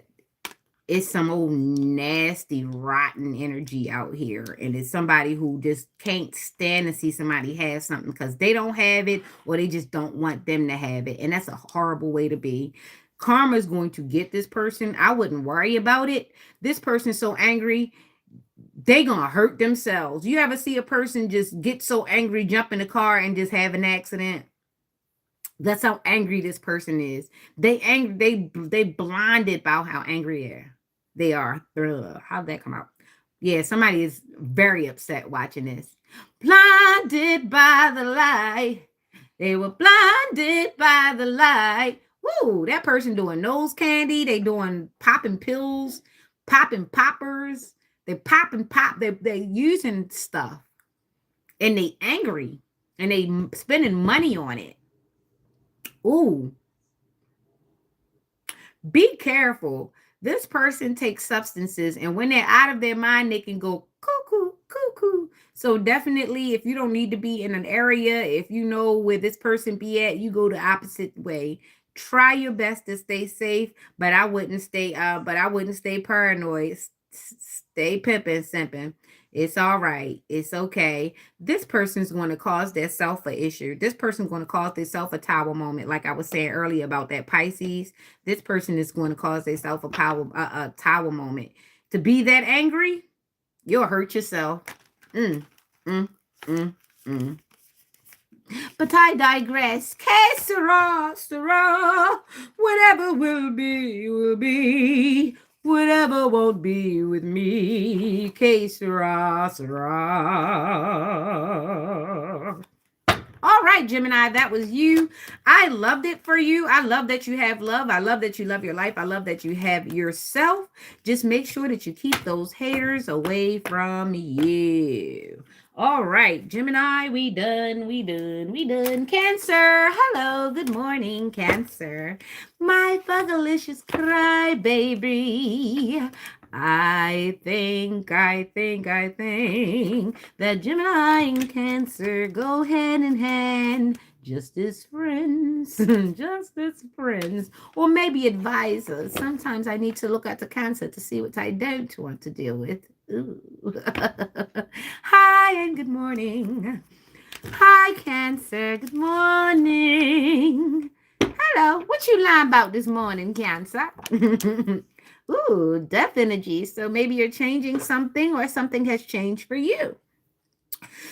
it's some old nasty rotten energy out here, and it's somebody who just can't stand to see somebody have something because they don't have it or they just don't want them to have it, and that's a horrible way to be. Karma is going to get this person. I wouldn't worry about it. This person's so angry, they gonna hurt themselves. You ever see a person just get so angry, jump in the car and just have an accident? That's how angry this person is. They blinded by how angry they are. Ugh, how'd that come out? Yeah, somebody is very upset watching this. Blinded by the light. They were blinded by the light. Woo, that person doing nose candy. They doing popping pills, popping poppers. They popping pop. They using stuff. And they angry. And they spending money on it. Ooh, be careful. This person takes substances, and when they're out of their mind, they can go cuckoo, cuckoo. So definitely, if you don't need to be in an area, if you know where this person be at, you go the opposite way. Try your best to stay safe, but I wouldn't stay. But I wouldn't stay paranoid. Stay pimping, simping. It's all right. It's okay. This person's going to cause their self a issue. This person's going to cause their self a tower moment, like I was saying earlier about that Pisces. This person is going to cause their self a tower moment. To be that angry, you'll hurt yourself. Mm, mm, mm, mm. But I digress. Que sera, sera. Whatever will be, will be. Whatever won't be with me. Que sera, sera. All right, Gemini, that was you. I loved it for you. I love that you have love. I love that you love your life. I love that you have yourself. Just make sure that you keep those haters away from you. All right, Gemini, we done. Cancer, hello, good morning, Cancer. My fugalicious cry, baby. I think that Gemini and Cancer go hand in hand, just as friends, just as friends, or maybe advisors. Sometimes I need to look at the Cancer to see what I don't want to deal with. Ooh. Hi and good morning. Hi, Cancer. Good morning. Hello. What you lying about this morning, Cancer? Ooh, death energy. So maybe you're changing something or something has changed for you.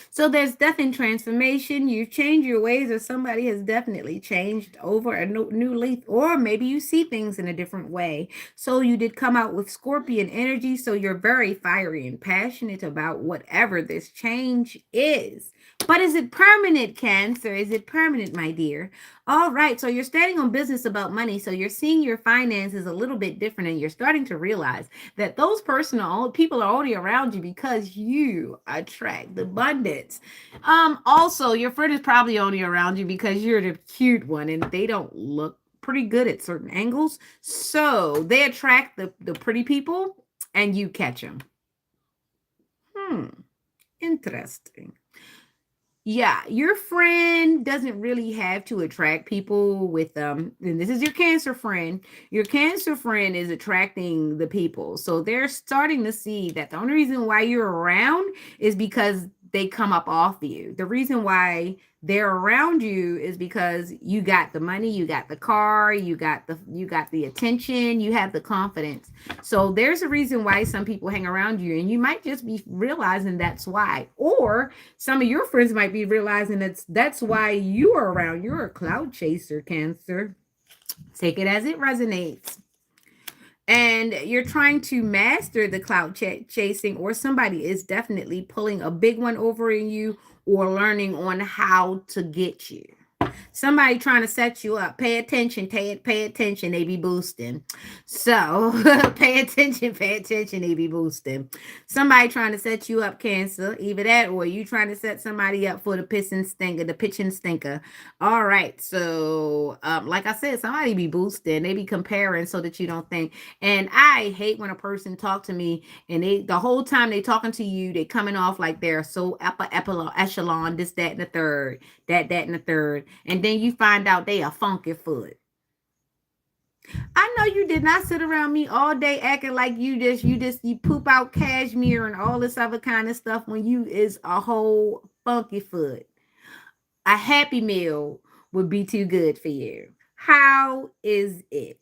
So there's death and transformation. You've changed your ways, or somebody has definitely changed over a new leaf, or maybe you see things in a different way. So you did come out with Scorpion energy. So you're very fiery and passionate about whatever this change is. But is it permanent, Cancer? Is it permanent, my dear? All right. So you're standing on business about money. So you're seeing your finances a little bit different, and you're starting to realize that those people are only around you because you attract abundance. Also, your friend is probably only around you because you're the cute one and they don't look pretty good at certain angles. So they attract the pretty people and you catch them. Interesting. Yeah, your friend doesn't really have to attract people with and this is your Cancer friend. Your Cancer friend is attracting the people. So they're starting to see that the only reason why you're around is because they come up off you. The reason why they're around you is because you got the money, you got the car, you got the attention, you have the confidence. So there's a reason why some people hang around you, and you might just be realizing that's why. Or some of your friends might be realizing that's why you are around. You're a cloud chaser, Cancer. Take it as it resonates. And you're trying to master the cloud chasing, or somebody is definitely pulling a big one over in you or learning on how to get you. Somebody trying to set you up. Pay attention, pay attention, they be boosting. So pay attention, they be boosting. Somebody trying to set you up, Cancer. Either that or you trying to set somebody up for the pitch and stinker. All right. So like I said, somebody be boosting. They be comparing so that you don't think. And I hate when a person talk to me and they the whole time they talking to you, they coming off like they're so echelon, this, that, and the third, that, and the third. And then you find out they a funky foot. I know you did not sit around me all day acting like you poop out cashmere and all this other kind of stuff when you is a whole funky foot. A Happy Meal would be too good for you. How is it?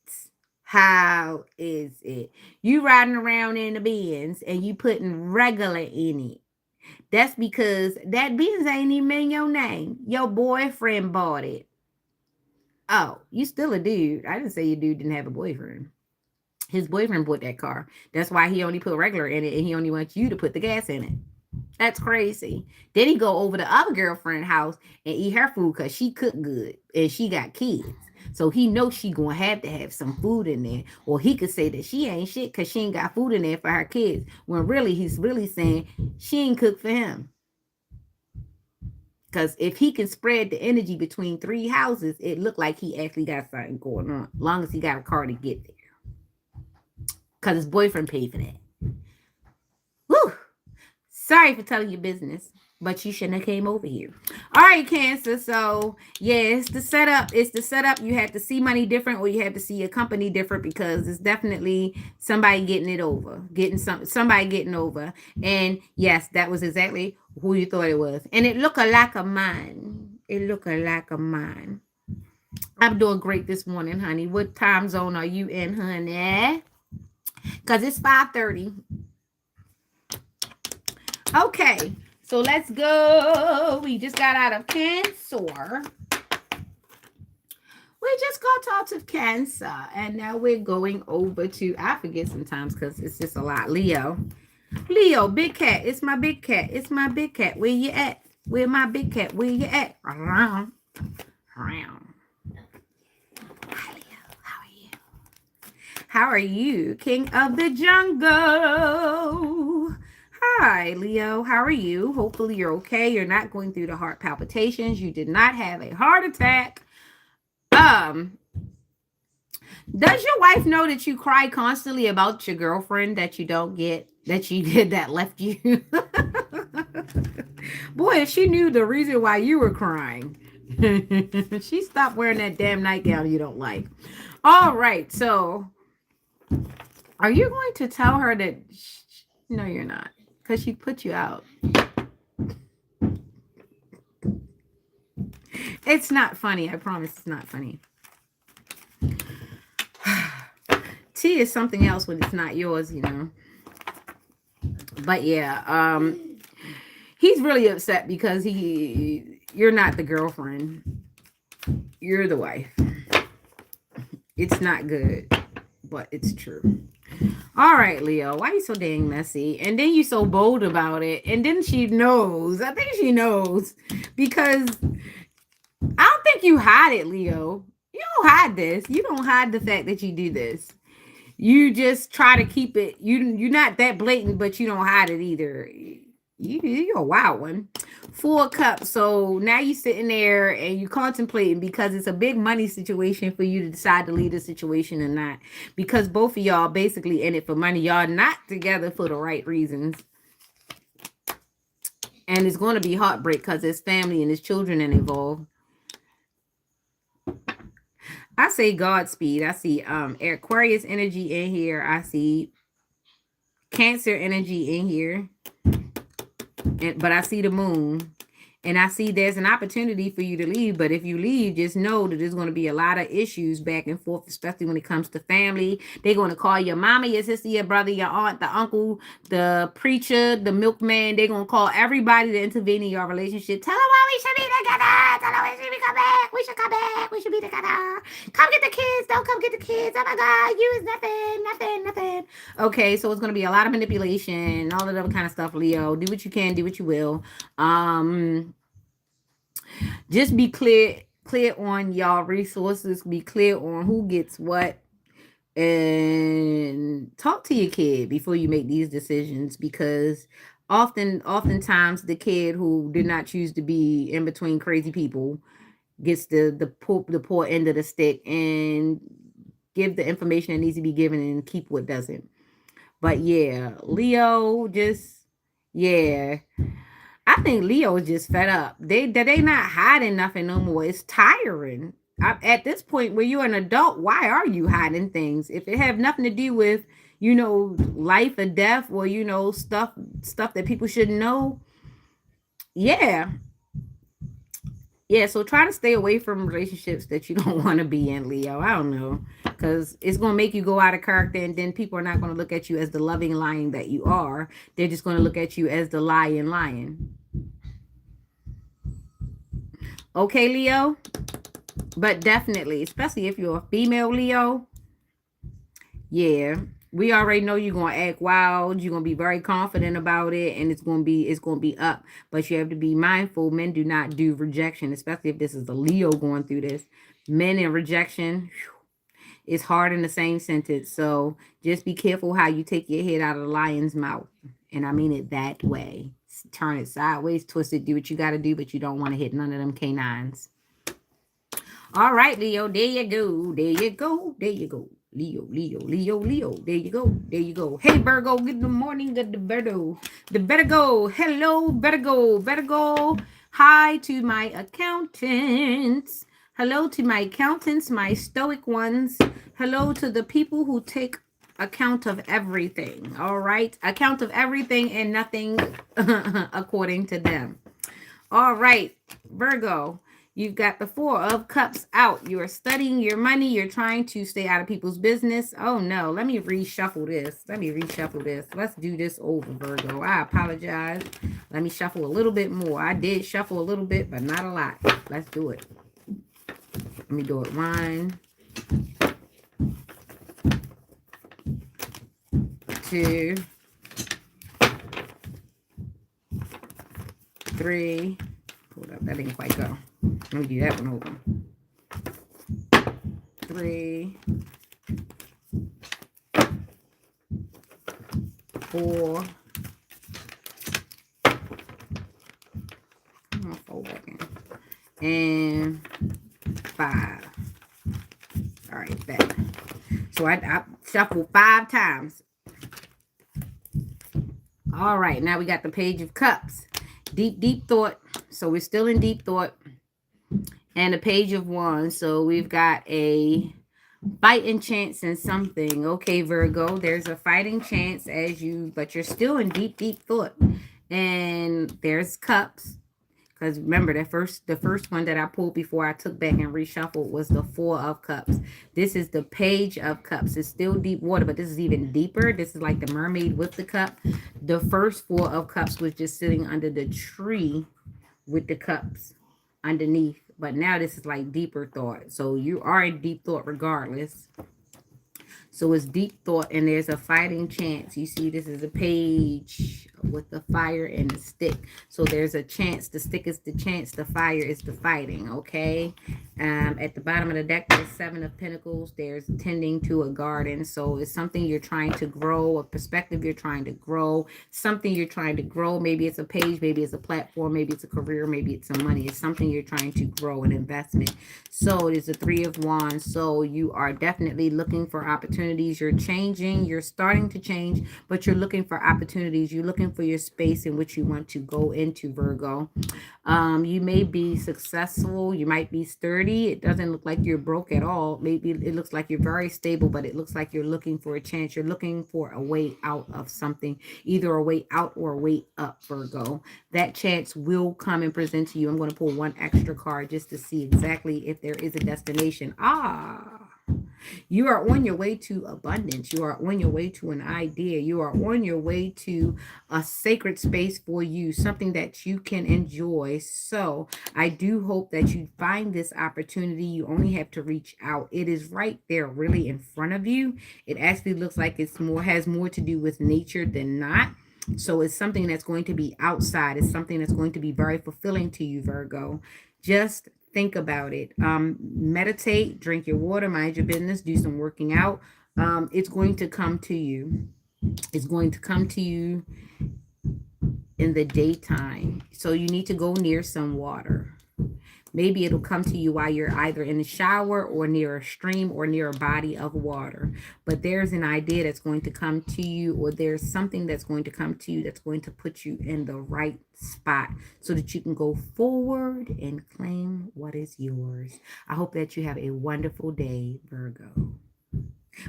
How is it? You riding around in the Benz and you putting regular in it. That's because that Benz ain't even in your name. Your boyfriend bought it. Oh, you still a dude. I didn't say your dude didn't have a boyfriend. His boyfriend bought that car. That's why he only put regular in it and he only wants you to put the gas in it. That's crazy. Then he go over to other girlfriend house and eat her food because she cooked good and she got kids. So he knows she gonna have to have some food in there. Or he could say that she ain't shit because she ain't got food in there for her kids. When really he's really saying she ain't cooked for him. Because if he can spread the energy between 3 houses, it looked like he actually got something going on. As long as he got a car to get there. Because his boyfriend paid for that. Woo! Sorry for telling your business, but you shouldn't have came over here. All right, Cancer. So, yeah, it's the setup. It's the setup. You have to see money different or you have to see your company different because it's definitely somebody getting it over. Somebody getting over. And yes, that was exactly who you thought it was. And it looked like a mine. It looked like a mine. I'm doing great this morning, honey. What time zone are you in, honey? Because it's 5:30. Okay, so let's go. We just got out of Cancer. We just got out of Cancer. And now we're going over to, I forget sometimes because it's just a lot. Leo, big cat. It's my big cat. It's my big cat. Where you at? Where my big cat? Where you at? Around. Hi, Leo. How are you? How are you? King of the jungle. Hi, Leo. How are you? Hopefully you're okay. You're not going through the heart palpitations. You did not have a heart attack. Does your wife know that you cry constantly about your girlfriend that you don't get, that you did, that left you? Boy, if she knew the reason why you were crying, she stopped wearing that damn nightgown you don't like. All right. So are you going to tell her that? No, you're not. Because she put you out. It's not funny. I promise it's not funny. Tea is something else when it's not yours, you know. But yeah, he's really upset because you're not the girlfriend. You're the wife. It's not good, but it's true. All right, Leo, why are you so dang messy? And then you so bold about it. And then she knows. I think she knows. Because I don't think you hide it, Leo. You don't hide this. You don't hide the fact that you do this. You just try to keep it. You're not that blatant, but you don't hide it either. You're a wild one. Four of Cups. So now you're sitting there and you contemplating because it's a big money situation for you to decide to leave the situation or not. Because both of y'all basically in it for money. Y'all not together for the right reasons. And it's going to be heartbreak because there's family and there's children involved. I say Godspeed. I see Aquarius energy in here. I see Cancer energy in here. But I see the moon. And I see there's an opportunity for you to leave. But if you leave, just know that there's going to be a lot of issues back and forth, especially when it comes to family. They're going to call your mama, your sister, your brother, your aunt, the uncle, the preacher, the milkman. They're going to call everybody to intervene in your relationship. Tell them why we should be together. Tell them we should come back. We should come back. We should be together. Come get the kids. Don't come get the kids. Oh my God. You is nothing. Okay, so it's going to be a lot of manipulation, all of that kind of stuff, Leo. Do what you can. Do what you will. Just be clear on y'all resources, be clear on who gets what, and talk to your kid before you make these decisions, because oftentimes the kid who did not choose to be in between crazy people gets the poor end of the stick, and give the information that needs to be given and keep what doesn't. But yeah, Leo, yeah. I think Leo is just fed up. They not hiding nothing no more. It's tiring. At this point, where you're an adult, why are you hiding things? If it have nothing to do with, life or death, or stuff that people shouldn't know. Yeah. So try to stay away from relationships that you don't want to be in, Leo. I don't know. Because it's going to make you go out of character, and then people are not going to look at you as the loving lion that you are. They're just going to look at you as the lion. Okay, Leo? But definitely, especially if you're a female Leo, yeah, we already know you're going to act wild. You're going to be very confident about it, and it's going to be up. But you have to be mindful. Men do not do rejection, especially if this is a Leo going through this. Men and rejection is hard in the same sentence. So just be careful how you take your head out of the lion's mouth. And I mean it that way. Turn it sideways, twist it, do what you got to do, but you don't want to hit none of them canines. All right, Leo, there you go. Leo. Leo. There you go. Hey, Virgo, good morning, good Virgo. The Virgo. Hello, Virgo. Hi to my accountants. Hello to my accountants, my stoic ones. Hello to the people who take account of everything. All right. Account of everything and nothing according to them. All right, Virgo. You've got the Four of Cups out. You are studying your money. You're trying to stay out of people's business. Oh, no. Let me reshuffle this. Let's do this over, Virgo. I apologize. Let me shuffle a little bit more. I did shuffle a little bit, but not a lot. Let's do it. Let me do it. 1, 2, 3. Hold up. That didn't quite go. Let me do that one over. 3, 4. I'm gonna fold back in. And 5. All right, back. So I shuffled 5 times. All right, now we got the Page of Cups. Deep thought. So we're still in deep thought. And the Page of Wands. So we've got a fighting chance in something. Okay, Virgo, there's a fighting chance but you're still in deep thought. And there's Cups. Because remember, the first one that I pulled before I took back and reshuffled was the Four of Cups. This is the Page of Cups. It's still deep water, but this is even deeper. This is like the mermaid with the cup. The first Four of Cups was just sitting under the tree with the cups underneath. But now this is like deeper thought. So you are in deep thought regardless. So it's deep thought, and there's a fighting chance. You see, this is a Page with the fire and the stick. So there's a chance. The stick is the chance. The fire is the fighting. Okay. At the bottom of the deck, there's 7 of Pentacles. There's tending to a garden. So it's something you're trying to grow, a perspective you're trying to grow, something you're trying to grow. Maybe it's a page, maybe it's a platform, maybe it's a career, maybe it's some money. It's something you're trying to grow, an investment. So it is the 3 of Wands. So you are definitely looking for opportunities. You're changing. You're starting to change, but you're looking for opportunities. You're looking for your space in which you want to go into, Virgo. You may be successful. You might be sturdy. It doesn't look like you're broke at all. Maybe it looks like you're very stable, but it looks like you're looking for a chance. You're looking for a way out of something, either a way out or a way up, Virgo. That chance will come and present to you. I'm going to pull one extra card just to see exactly if there is a destination. You are on your way to abundance. You are on your way to an idea. You are on your way to a sacred space for you, something that you can enjoy. So I do hope that you find this opportunity. You only have to reach out. It is right there, really in front of you. It actually looks like has more to do with nature than not. So it's something that's going to be outside. It's something that's going to be very fulfilling to you, Virgo. Just think about it. Meditate, drink your water, mind your business, do some working out. It's going to come to you. It's going to come to you in the daytime. So you need to go near some water. Maybe it'll come to you while you're either in the shower or near a stream or near a body of water. But there's an idea that's going to come to you, or there's something that's going to come to you that's going to put you in the right spot so that you can go forward and claim what is yours. I hope that you have a wonderful day, Virgo.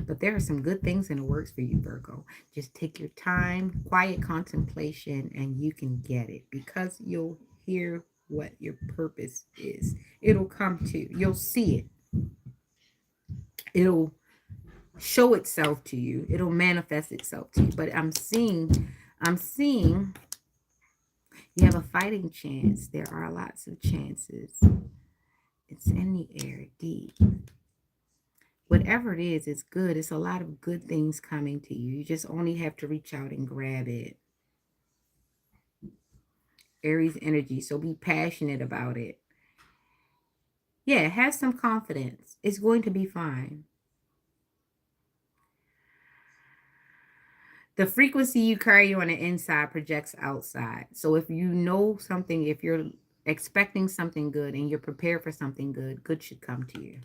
But there are some good things in the works for you, Virgo. Just take your time, quiet contemplation, and you can get it, because you'll hear what your purpose is. It'll come to you. You'll see it. It'll show itself to you. It'll manifest itself to you. But I'm seeing you have a fighting chance. There are lots of chances. It's in the air, deep. Whatever it is, it's good. It's a lot of good things coming to you. You just only have to reach out and grab it. Aries energy, so be passionate about it. Yeah, have some confidence. It's going to be fine. The frequency you carry on the inside projects outside. So if you know something, if you're expecting something good and you're prepared for something good, good should come to you.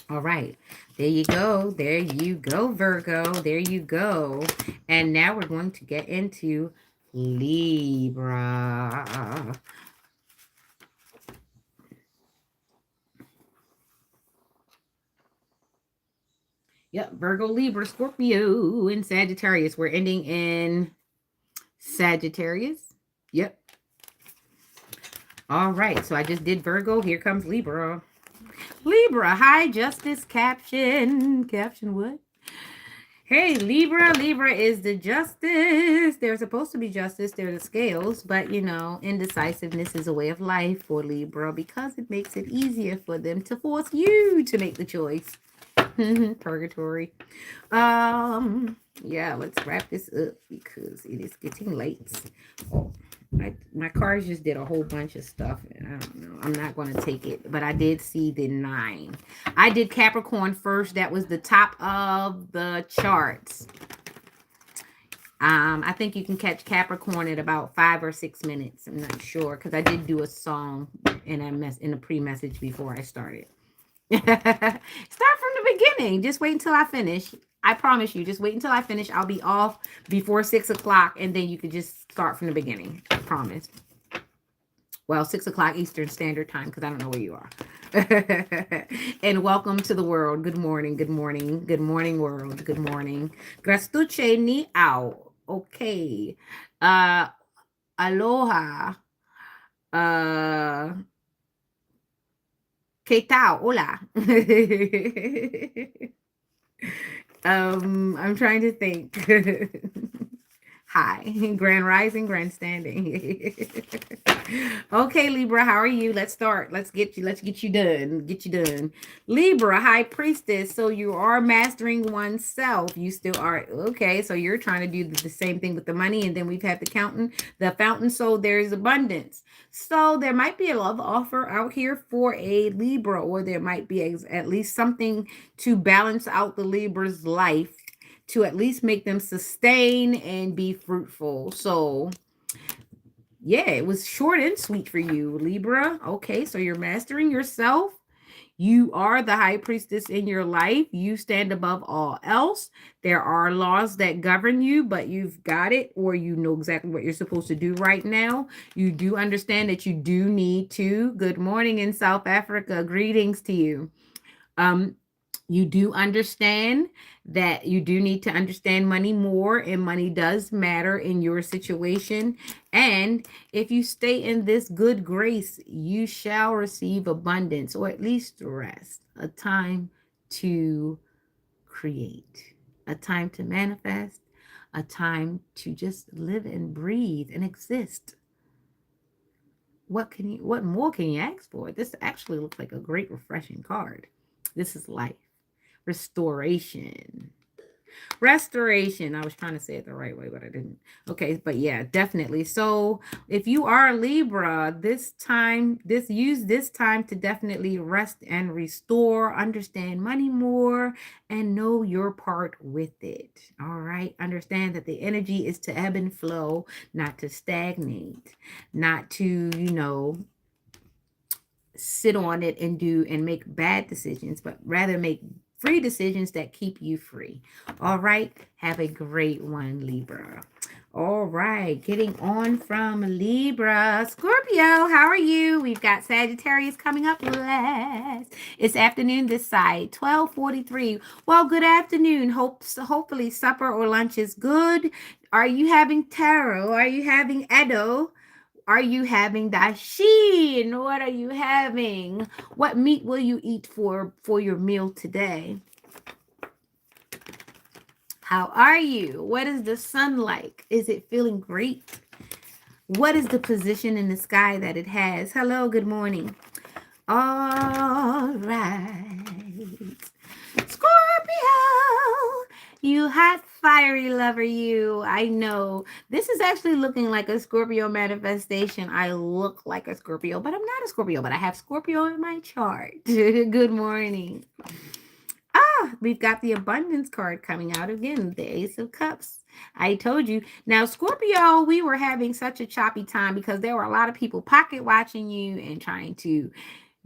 All right, there you go. There you go, Virgo. There you go. And now we're going to get into Libra. Yep, Virgo, Libra, Scorpio, and Sagittarius. We're ending in Sagittarius. Yep. All right, so I just did Virgo. Here comes Libra. Libra, high justice caption. Caption what? Hey, Libra. Libra is the justice. There's supposed to be justice. They're the scales. But, you know, indecisiveness is a way of life for Libra because it makes it easier for them to force you to make the choice. Purgatory. Yeah, let's wrap this up because it is getting late. Oh, my cards just did a whole bunch of stuff, and I don't know. I'm not going to take it, but I did see the 9. I did Capricorn first. That was the top of the charts. I think you can catch Capricorn at about 5 or 6 minutes. I'm not sure because I did do a song in a pre-message before I started. Start from the beginning. Just wait until I finish. I promise you, just wait until I finish. I'll be off before 6 o'clock, and then you can just start from the beginning. I promise. Well, 6 o'clock Eastern Standard Time, because I don't know where you are. And welcome to the world. Good morning. Good morning. Good morning, world. Good morning. Grastuche ni ao. Okay. Aloha. ¿Qué tal? Hola. I'm trying to think. Hi, grand rising, grand standing. Okay, Libra, how are you? Let's start. Let's get you done. Get you done. Libra, high priestess. So you are mastering oneself. You still are okay. So you're trying to do the same thing with the money, and then we've had the fountain. So there's abundance. So there might be a love offer out here for a Libra, or there might be at least something to balance out the Libra's life to at least make them sustain and be fruitful. So, yeah, it was short and sweet for you, Libra. Okay, so you're mastering yourself. You are the high priestess in your life. You stand above all else. There are laws that govern you, but you've got it, or you know exactly what you're supposed to do right now. You do understand that you do need to. Good morning in South Africa. Greetings to you. Um, you do understand that you do need to understand money more, and money does matter in your situation. And if you stay in this good grace, you shall receive abundance, or at least rest, a time to create, a time to manifest, a time to just live and breathe and exist. What more can you ask for? This actually looks like a great refreshing card. This is life. Restoration. Restoration. I was trying to say it the right way, but I didn't. Okay, but yeah, definitely. So if you are a Libra, use this time to definitely rest and restore, understand money more, and know your part with it. All right. Understand that the energy is to ebb and flow, not to stagnate, not to, sit on it and make bad decisions, but rather make free decisions that keep you free. All right. Have a great one, Libra. All right. Getting on from Libra. Scorpio, how are you? We've got Sagittarius coming up last. It's afternoon this side, 12:43. Well, good afternoon. Hopefully supper or lunch is good. Are you having taro? Are you having edo? Are you having dashin? What are you having? What meat will you eat for your meal today? How are you? What is the sun like? Is it feeling great? What is the position in the sky that it has? Hello, good morning. All right. Scorpio, you hot, fiery lover, you. I know. This is actually looking like a Scorpio manifestation. I look like a Scorpio, but I'm not a Scorpio, but I have Scorpio in my chart. Good morning. We've got the abundance card coming out again, the Ace of Cups. I told you. Now, Scorpio, we were having such a choppy time because there were a lot of people pocket watching you and trying to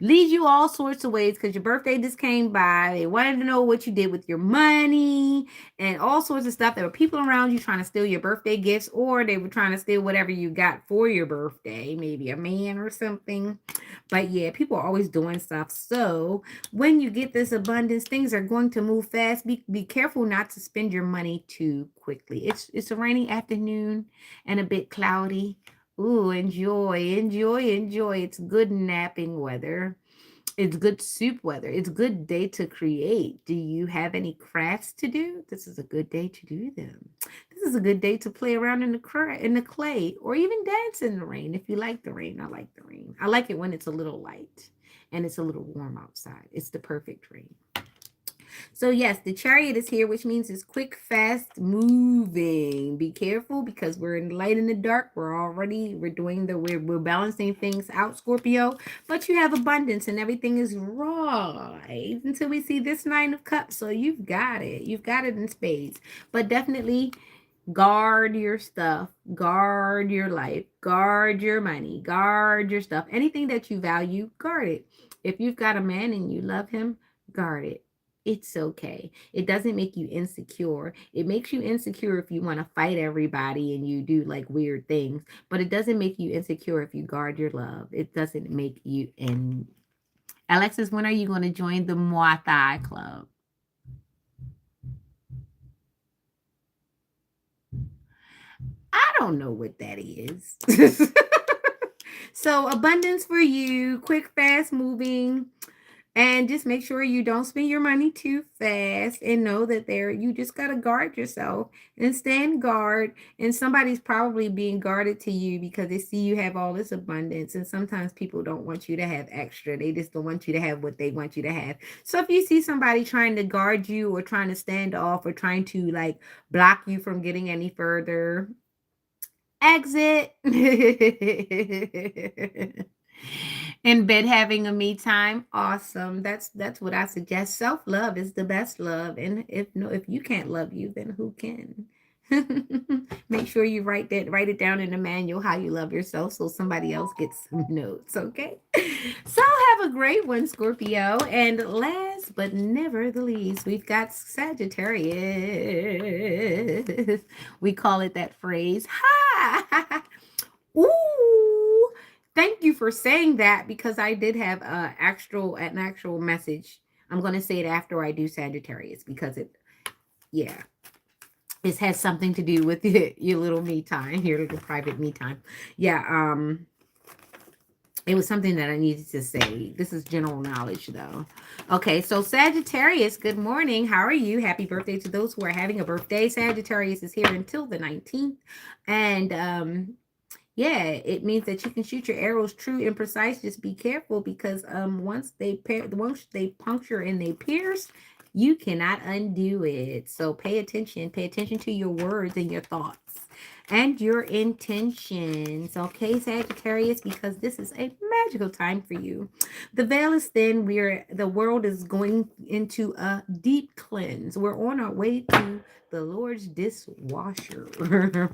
lead you all sorts of ways because your birthday just came by. They wanted to know what you did with your money and all sorts of stuff. There were people around you trying to steal your birthday gifts, or they were trying to steal whatever you got for your birthday, maybe a man or something. But yeah, people are always doing stuff. So when you get this abundance, things are going to move fast. Be careful not to spend your money too quickly. It's a rainy afternoon and a bit cloudy. Ooh, enjoy. It's good napping weather. It's good soup weather. It's a good day to create. Do you have any crafts to do? This is a good day to do them. This is a good day to play around in the clay, or even dance in the rain if you like the rain. I like the rain. I like it when it's a little light and it's a little warm outside. It's the perfect rain. So yes, the chariot is here, which means it's quick, fast moving. Be careful because we're in the light and the dark. We're balancing things out, Scorpio. But you have abundance and everything is right until we see this Nine of Cups. So you've got it. You've got it in spades. But definitely guard your stuff, guard your life, guard your money, guard your stuff. Anything that you value, guard it. If you've got a man and you love him, guard it. It's okay. It doesn't make you insecure. It makes you insecure if you want to fight everybody and you do like weird things, but it doesn't make you insecure if you guard your love. It doesn't make you in. Alexis, when are you going to join the Muay Thai club? I don't know what that is. So abundance for you, quick, fast moving. And just make sure you don't spend your money too fast, and know that you just got to guard yourself and stand guard. And somebody's probably being guarded to you because they see you have all this abundance. And sometimes people don't want you to have extra. They just don't want you to have what they want you to have. So if you see somebody trying to guard you or trying to stand off or trying to like block you from getting any further, exit. In bed having a me time, awesome. That's what I suggest. Self-love is the best love, and if you can't love you, then who can? Make sure you write it down in the manual how you love yourself so somebody else gets some notes, okay? So have a great one, Scorpio. And last but never the least, we've got Sagittarius. We call it that phrase. Ha! Ooh, thank you for saying that because I did have an actual message. I'm gonna say it after I do Sagittarius because yeah, this has something to do with your little me time, your little private me time. Yeah, it was something that I needed to say. This is general knowledge, though. Okay, so Sagittarius, good morning. How are you? Happy birthday to those who are having a birthday. Sagittarius is here until the 19th, and yeah, it means that you can shoot your arrows true and precise. Just be careful because once they puncture and they pierce, you cannot undo it. So pay attention. Pay attention to your words and your thoughts and your intentions. Okay, Sagittarius, because this is a magical time for you. The veil is thin. The world is going into a deep cleanse. We're on our way to the Lord's dishwasher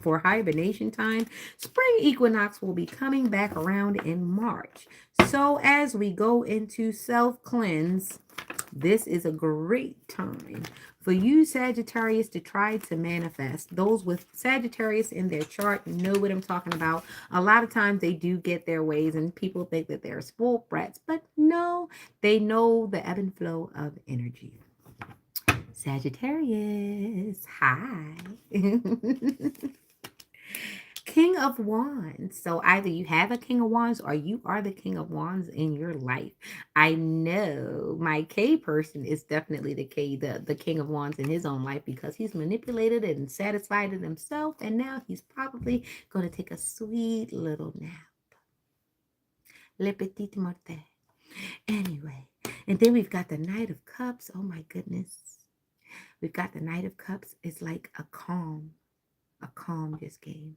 for hibernation time. Spring equinox will be coming back around in March. So as we go into self cleanse, this is a great time for you, Sagittarius, to try to manifest. Those with Sagittarius in their chart know what I'm talking about. A lot of times they do get their ways, and people think that they're spoiled brats, but no, they know the ebb and flow of energy. Sagittarius, hi. King of Wands. So either you have a King of Wands or you are the King of Wands in your life. I know my K person is definitely the King of Wands in his own life because he's manipulated it and satisfied it himself, and now he's probably going to take a sweet little nap. Le petite morte. Anyway, and then we've got the Knight of Cups. Oh my goodness. We've got the Knight of Cups. It's like a calm just came.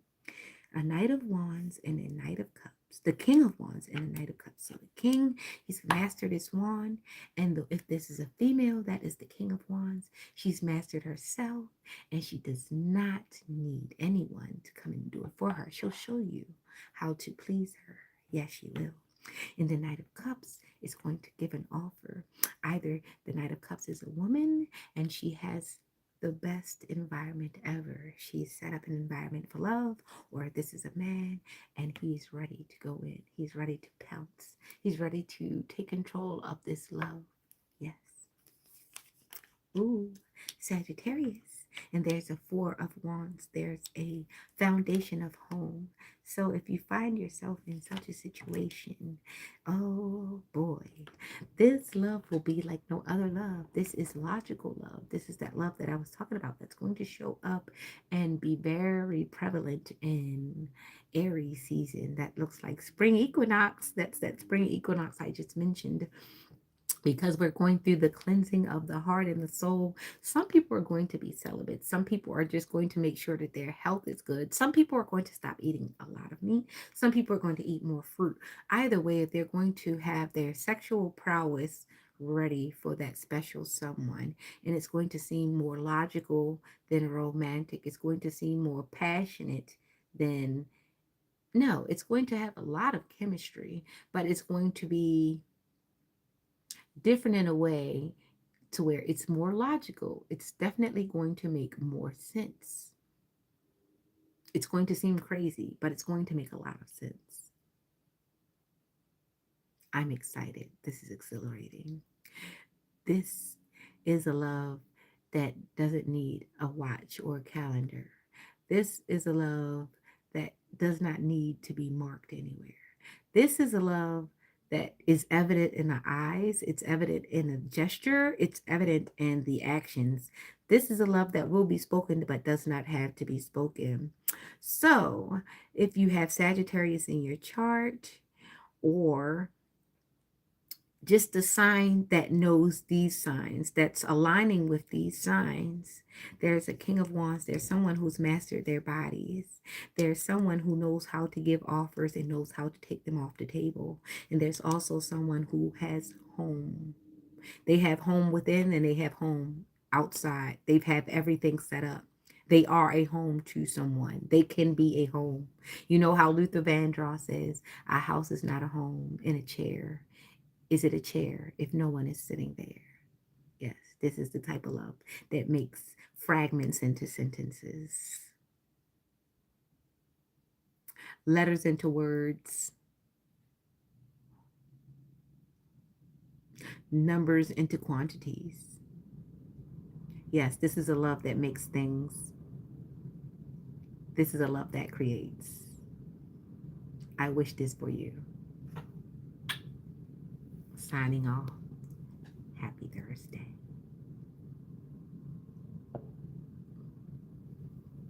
A Knight of Wands and a Knight of Cups. The King of Wands and a Knight of Cups. So the King, he's mastered his wand. And if this is a female, that is the King of Wands. She's mastered herself and she does not need anyone to come and do it for her. She'll show you how to please her. Yes, she will. And the Knight of Cups is going to give an offer. Either the Knight of Cups is a woman and she has the best environment ever. She's set up an environment for love, or this is a man and he's ready to go in. He's ready to pounce. He's ready to take control of this love. Yes. Ooh, Sagittarius. And there's a Four of Wands. There's a foundation of home. So if you find yourself in such a situation, oh boy, this love will be like no other love. This is logical love. This is that love that I was talking about that's going to show up and be very prevalent in Aries season. That looks like spring equinox. That's that spring equinox I just mentioned, because we're going through the cleansing of the heart and the soul. Some people are going to be celibate. Some people are just going to make sure that their health is good. Some people are going to stop eating a lot of meat. Some people are going to eat more fruit. Either way, they're going to have their sexual prowess ready for that special someone. And it's going to seem more logical than romantic. It's going to seem more passionate than, no, it's going to have a lot of chemistry, but it's going to be different in a way to where it's more logical. It's definitely going to make more sense. It's going to seem crazy, but it's going to make a lot of sense. I'm excited. This is exhilarating. This is a love that doesn't need a watch or a calendar. This is a love that does not need to be marked anywhere. This is a love that is evident in the eyes, it's evident in the gesture, it's evident in the actions. This is a love that will be spoken but does not have to be spoken. So, if you have Sagittarius in your chart, or just a sign that knows these signs, that's aligning with these signs. There's a King of Wands. There's someone who's mastered their bodies. There's someone who knows how to give offers and knows how to take them off the table. And there's also someone who has home. They have home within and they have home outside. They've have everything set up. They are a home to someone. They can be a home. You know how Luther Vandross says, a house is not a home in a chair. Is it a chair if no one is sitting there? Yes, this is the type of love that makes fragments into sentences, letters into words, numbers into quantities. Yes, this is a love that makes things. This is a love that creates. I wish this for you. Signing off. Happy Thursday.